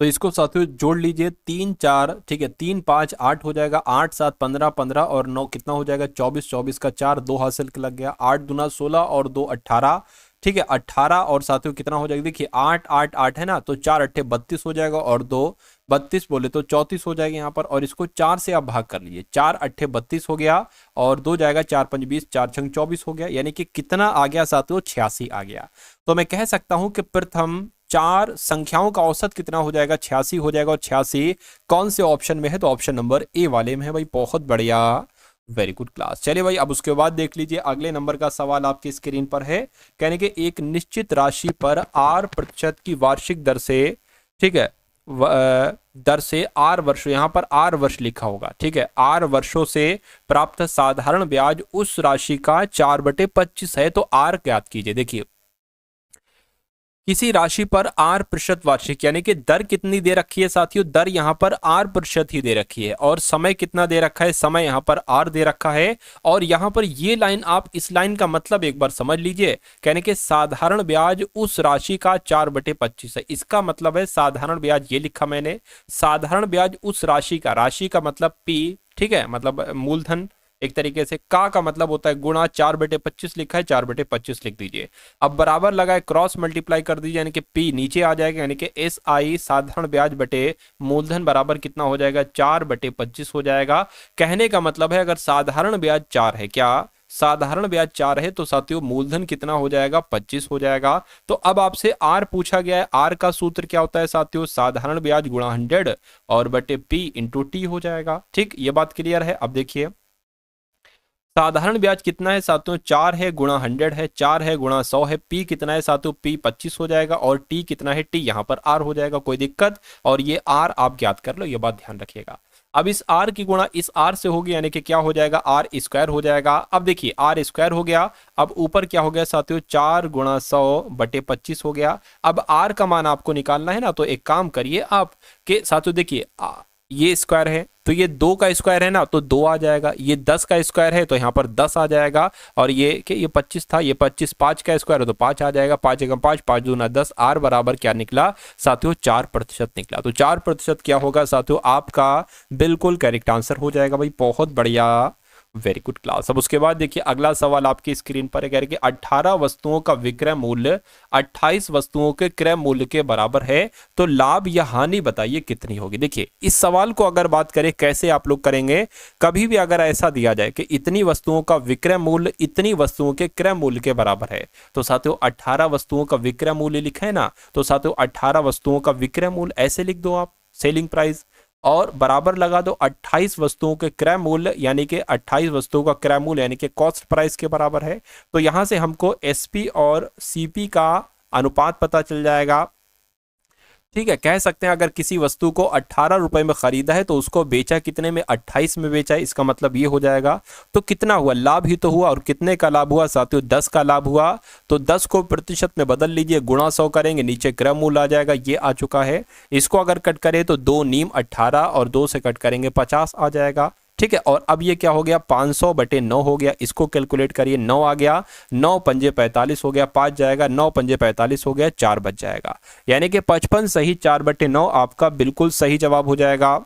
तो इसको साथियों जोड़ लीजिए, 3 4, ठीक है, 3 5 8 हो जाएगा, 8 7 15 15 और 9 कितना हो जाएगा, 24, 24 का 4, 2 हासिल लग गया, 8 दूना 16 और 2 18, ठीक है, 18 और साथियों कितना हो जाएगा, देखिए 8 8 8 है ना, तो 4 8 32 हो जाएगा, और 2 32 बोले तो 34 हो जाएगा यहाँ पर। और इसको 4 से आप भाग कर लीजिए, 4 8 32 हो गया, और 2 जाएगा, 4 5 20, 4 6 24 हो गया, यानी कि कितना आ गया साथियों, 86 आ गया। तो मैं कह सकता हूं कि प्रथम चार संख्याओं का औसत कितना हो जाएगा, 86 हो जाएगा। और 86 कौन से ऑप्शन में है, तो ऑप्शन नंबर ए वाले में है भाई। बहुत बढ़िया, वेरी गुड क्लास। चलिए भाई, अब उसके बाद देख लीजिए अगले नंबर का सवाल आपकी स्क्रीन पर है। कहने के एक निश्चित राशि पर R% की वार्षिक दर से, ठीक है, दर से R वर्ष, यहां पर R वर्ष लिखा होगा, ठीक है, R वर्षों से प्राप्त साधारण ब्याज उस राशि का 4/25 है। तो R ज्ञात कीजिए। देखिए, किसी राशि पर R% वार्षिक, यानी कि दर कितनी दे रखी है साथियों, दर यहां पर R% ही दे रखी है। और समय कितना दे रखा है, समय यहां पर R दे रखा है। और यहां पर ये लाइन, आप इस लाइन का मतलब एक बार समझ लीजिए। कहने के साधारण ब्याज उस राशि का 4/25 है। इसका मतलब है साधारण ब्याज, ये लिखा मैंने, साधारण ब्याज उस राशि का, राशि का मतलब P, ठीक है, मतलब मूलधन एक तरीके से, का मतलब होता है गुणा, 4/25 लिखा है, 4/25 लिख दीजिए। अब बराबर लगाए, क्रॉस मल्टीप्लाई कर दीजिए, यानी कि P नीचे आ जाएगा, यानी कि SI साधारण ब्याज बटे मूलधन बराबर कितना हो जाएगा, 4/25 हो जाएगा। कहने का मतलब है अगर साधारण ब्याज 4 है, क्या साधारण ब्याज 4 है, तो साथियों मूलधन कितना हो जाएगा, 25 हो जाएगा। तो अब आपसे R पूछा गया है, R का सूत्र क्या होता है साथियों, साधारण ब्याज गुणा 100 और बटे P इंटू T हो जाएगा। ठीक, ये बात क्लियर है। अब देखिए साधारण ब्याज कितना है साथियों, 4 है गुणा 100 है, 4 है गुणा 100 है। P कितना है साथियों, P 25 हो जाएगा। और T कितना है, T यहाँ पर R हो जाएगा, कोई दिक्कत। और ये R आप ज्ञात कर लो, ये बात ध्यान रखिएगा। अब इस R की गुणा इस R से होगी, यानी कि क्या हो जाएगा, R स्क्वायर हो जाएगा। अब देखिए R स्क्वायर हो गया, अब ऊपर क्या हो गया साथियों, 4 गुणा 100 बटे 25 हो गया। अब R का मान आपको निकालना है ना, तो एक काम करिए आप के साथियों, देखिए ये स्क्वायर है तो ये 2 का स्क्वायर है ना, तो 2 आ जाएगा। ये 10 का स्क्वायर है तो यहाँ पर 10 आ जाएगा। और ये 25 था, ये 25, 5 का स्क्वायर है तो 5 आ जाएगा। 5 एकम 5, 5 दूना 10। R बराबर क्या निकला साथियों, 4% निकला। तो 4% क्या होगा साथियों, आपका बिल्कुल करेक्ट आंसर हो जाएगा भाई। बहुत बढ़िया, वेरी गुड क्लास। अब उसके बाद देखिए अगला सवाल आपकी स्क्रीन पर है, कह रहे कि 18 वस्तुओं का विक्रय मूल्य 28 वस्तुओं के क्रय मूल्य के बराबर है, तो लाभ या हानि बताइए कितनी होगी। देखिए इस सवाल को अगर बात करें कैसे आप लोग करेंगे, कभी भी अगर ऐसा दिया जाए कि इतनी वस्तुओं का विक्रय मूल्य इतनी वस्तुओं के क्रय मूल्य के बराबर है, तो साथियों 18 वस्तुओं का विक्रय मूल्य लिखा है ना, तो साथियों 18 वस्तुओं का विक्रय मूल्य ऐसे लिख दो आप, सेलिंग प्राइस, और बराबर लगा दो 28 वस्तुओं के क्रय मूल्य, यानी कि 28 वस्तुओं का क्रय मूल्य यानी कि कॉस्ट प्राइस के बराबर है। तो यहां से हमको एसपी और सीपी का अनुपात पता चल जाएगा। ठीक है, कह सकते हैं अगर किसी वस्तु को 18 रुपए में खरीदा है तो उसको बेचा कितने में, 28 में बेचा है। इसका मतलब ये हो जाएगा, तो कितना हुआ, लाभ ही तो हुआ। और कितने का लाभ हुआ साथियों, 10 का लाभ हुआ। तो 10 को प्रतिशत में बदल लीजिए, गुणा 100 करेंगे, नीचे क्रय मूल्य आ जाएगा, ये आ चुका है। इसको अगर कट करें तो 2 नीम 18 और 2 से कट करेंगे 50 आ जाएगा। ठीक है, और अब ये क्या हो गया, 500 बटे 9 हो गया। इसको कैलकुलेट करिए, 9 आ गया, 9 पंजे 45 हो गया, 5 जाएगा, 9 पंजे 45 हो गया, 4 बच जाएगा। यानी कि 55 सही 4 बटे 9 आपका बिल्कुल सही जवाब हो जाएगा।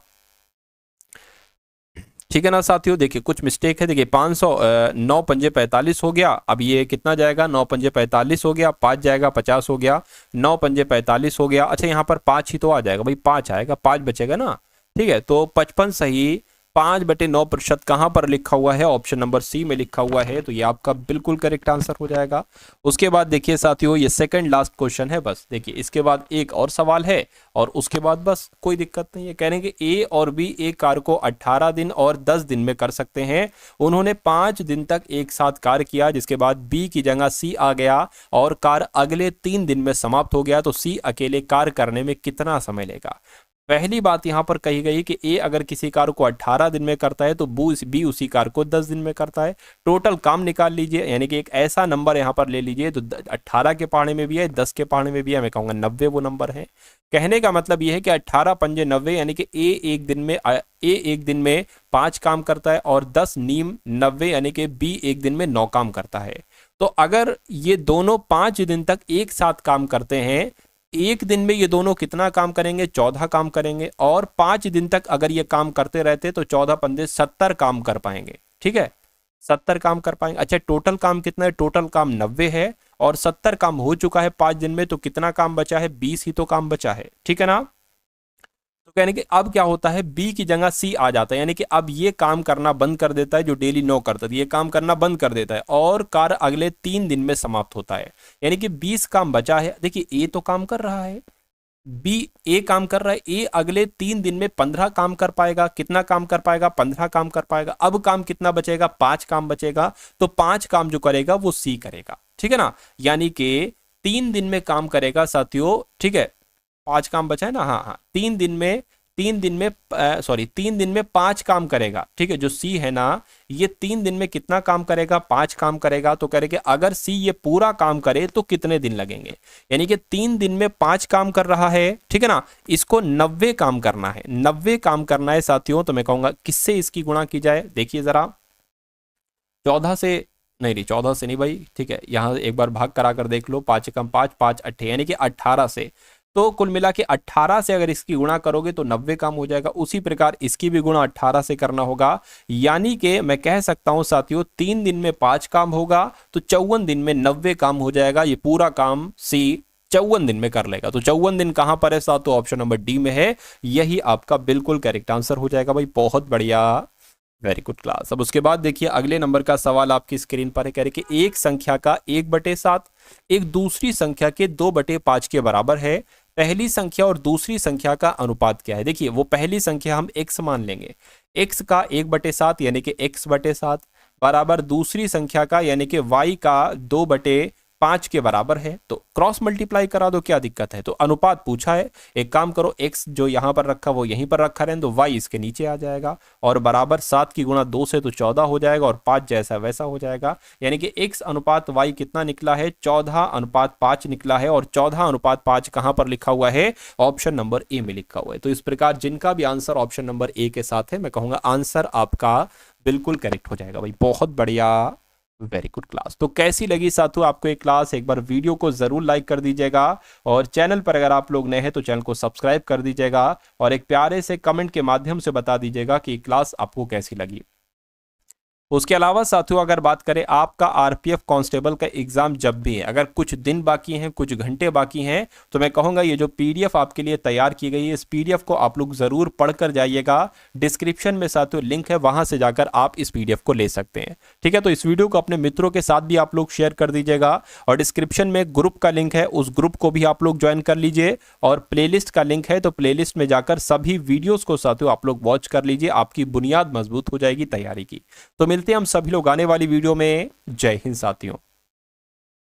ठीक है ना साथियों, देखिए कुछ मिस्टेक है। देखिए 500 9 पंजे 45 हो गया। अब ये कितना जाएगा, 9 पंजे 45 हो गया, 5 जाएगा, 50 हो गया, 9 पंजे 45 हो गया। अच्छा यहाँ पर 5 ही तो आ जाएगा भाई, 5 आएगा, 5 बचेगा ना। ठीक है, तो 55 सही 5/9% कहां पर लिखा हुआ है, ऑप्शन नंबर सी में लिखा हुआ है। तो ये आपका बिल्कुल करेक्ट आंसर हो जाएगा। उसके बाद देखिए साथियों, ये सेकंड लास्ट क्वेश्चन है बस। देखिए इसके बाद एक और सवाल है और उसके बाद बस कोई दिक्कत नहीं है। कह रहे हैं कि ए और बी एक कार को 18 दिन और 10 दिन में कर सकते हैं। उन्होंने 5 दिन तक एक साथ कार्य किया, जिसके बाद बी की जगह सी आ गया और कार अगले 3 दिन में समाप्त हो गया। तो सी अकेले कार्य करने में कितना समय लेगा। पहली बात यहां पर कही गई कि ए अगर किसी कार को 18 दिन में करता है तो बी उसी कार को 10 दिन में करता है। टोटल काम निकाल लीजिए, यानी कि एक ऐसा नंबर यहां पर ले लीजिए तो 18 के पहाड़े में भी है, 10 के पहाड़े में भी है, मैं कहूंगा 90 वो नंबर है। कहने का मतलब यह है कि 18 पंजे 90, यानी कि ए एक दिन में 5 काम करता है और 10 नीम 90, यानी कि बी एक दिन में 9 काम करता है। तो अगर ये दोनों 5 दिन तक एक साथ काम करते हैं, एक दिन में ये दोनों कितना काम करेंगे, 14 काम करेंगे। और 5 दिन तक अगर ये काम करते रहते तो 14 पंजे 70 काम कर पाएंगे। ठीक है, 70 काम कर पाएंगे। अच्छा टोटल काम कितना है, टोटल काम 90 है और 70 काम हो चुका है 5 दिन में, तो कितना काम बचा है, 20 ही तो काम बचा है। ठीक है ना। तो यानी कि अब क्या होता है, बी की जगह सी आ जाता है, यानी कि अब ये काम करना बंद कर देता है जो डेली 9 करता था, ये काम करना बंद कर देता है और कार्य अगले 3 दिन में समाप्त होता है। यानी कि 20 काम बचा है। देखिए ए तो काम कर रहा है, बी ए काम कर रहा है, ए अगले 3 दिन में 15 काम कर पाएगा। कितना काम कर पाएगा? 15 काम कर पाएगा। अब काम कितना बचेगा? 5 काम बचेगा। तो 5 काम जो करेगा वो सी करेगा, ठीक है ना। यानी कि 3 दिन में काम करेगा साथियों, ठीक है, 5 काम बचा है ना, हाँ हाँ, 3 दिन में 5 काम करेगा, ठीक है। जो सी है ना, ये 3 दिन में कितना काम करेगा? 5 काम करेगा। तो करेंगे अगर सी ये पूरा काम करे तो कितने दिन लगेंगे? यानी कि 3 दिन में 5 काम कर रहा है, ठीक है ना। इसको 90 काम करना है, 90 काम करना है साथियों। तो मैं कहूंगा किससे इसकी गुणा की जाए? देखिए जरा, 14 से नहीं 14 से नहीं भाई, ठीक है, यहां एक बार भाग करा कर देख लो, 5 कम 5 5 8 यानी कि 18 से। तो कुल मिला के 18 से अगर इसकी गुणा करोगे तो 90 काम हो जाएगा। उसी प्रकार इसकी भी गुणा 18 से करना होगा। यानी कि मैं कह सकता हूं साथियों, 3 दिन में 5 काम होगा तो 54 दिन में 90 काम हो जाएगा। ये पूरा काम सी 54 दिन में कर लेगा। तो 54 दिन कहां पर है साथियों? ऑप्शन नंबर डी में है। यही आपका बिल्कुल करेक्ट आंसर हो जाएगा भाई। बहुत बढ़िया, वेरी गुड क्लास। अब उसके बाद देखिए अगले नंबर का सवाल आपकी स्क्रीन पर है। कह रहे कि एक संख्या का 1/7 एक दूसरी संख्या के 2/5 के बराबर है। पहली संख्या और दूसरी संख्या का अनुपात क्या है? देखिए वो पहली संख्या हम x मान लेंगे, x का 1/7 यानी कि x/7 बराबर दूसरी संख्या का यानी कि y का 2/5 के बराबर है। तो क्रॉस मल्टीप्लाई करा दो, क्या दिक्कत है? तो अनुपात पूछा है, एक काम करो, x जो यहां पर रखा वो यहीं पर रखा रहने दो, y इसके नीचे आ जाएगा और बराबर 7 की गुणा 2 से तो 14 हो जाएगा और 5 जैसा वैसा हो जाएगा। यानी कि x अनुपात y कितना निकला है? 14:5 निकला है। और 14:5 कहां पर लिखा हुआ है? ऑप्शन नंबर ए में लिखा हुआ है। तो इस प्रकार जिनका भी आंसर ऑप्शन नंबर ए के साथ है, मैं कहूंगा आंसर आपका बिल्कुल करेक्ट हो जाएगा भाई। बहुत बढ़िया, वेरी गुड क्लास। तो कैसी लगी साथियों आपको ये क्लास? एक बार वीडियो को जरूर लाइक कर दीजिएगा और चैनल पर अगर आप लोग नए हैं तो चैनल को सब्सक्राइब कर दीजिएगा और एक प्यारे से कमेंट के माध्यम से बता दीजिएगा कि क्लास आपको कैसी लगी। उसके अलावा साथियों अगर बात करें आपका आरपीएफ कांस्टेबल का एग्जाम जब भी है, अगर कुछ दिन बाकी हैं, कुछ घंटे बाकी हैं, तो मैं कहूंगा ये जो पीडीएफ आपके लिए तैयार की गई है, इस पीडीएफ को आप लोग जरूर पढ़कर जाइएगा। डिस्क्रिप्शन में साथियों लिंक है, वहां से जाकर आप इस पीडीएफ को ले सकते हैं, ठीक है। तो इस वीडियो को अपने मित्रों के साथ भी आप लोग शेयर कर दीजिएगा और डिस्क्रिप्शन में ग्रुप का लिंक है, उस ग्रुप को भी आप लोग ज्वाइन कर लीजिए और प्लेलिस्ट का लिंक है, तो प्लेलिस्ट में जाकर सभी वीडियोस को साथियों आप लोग वॉच कर लीजिए। आपकी बुनियाद मजबूत हो जाएगी तैयारी की। तो मिलते हैं हम सभी लोग आने वाली वीडियो में। जय हिंद साथियों।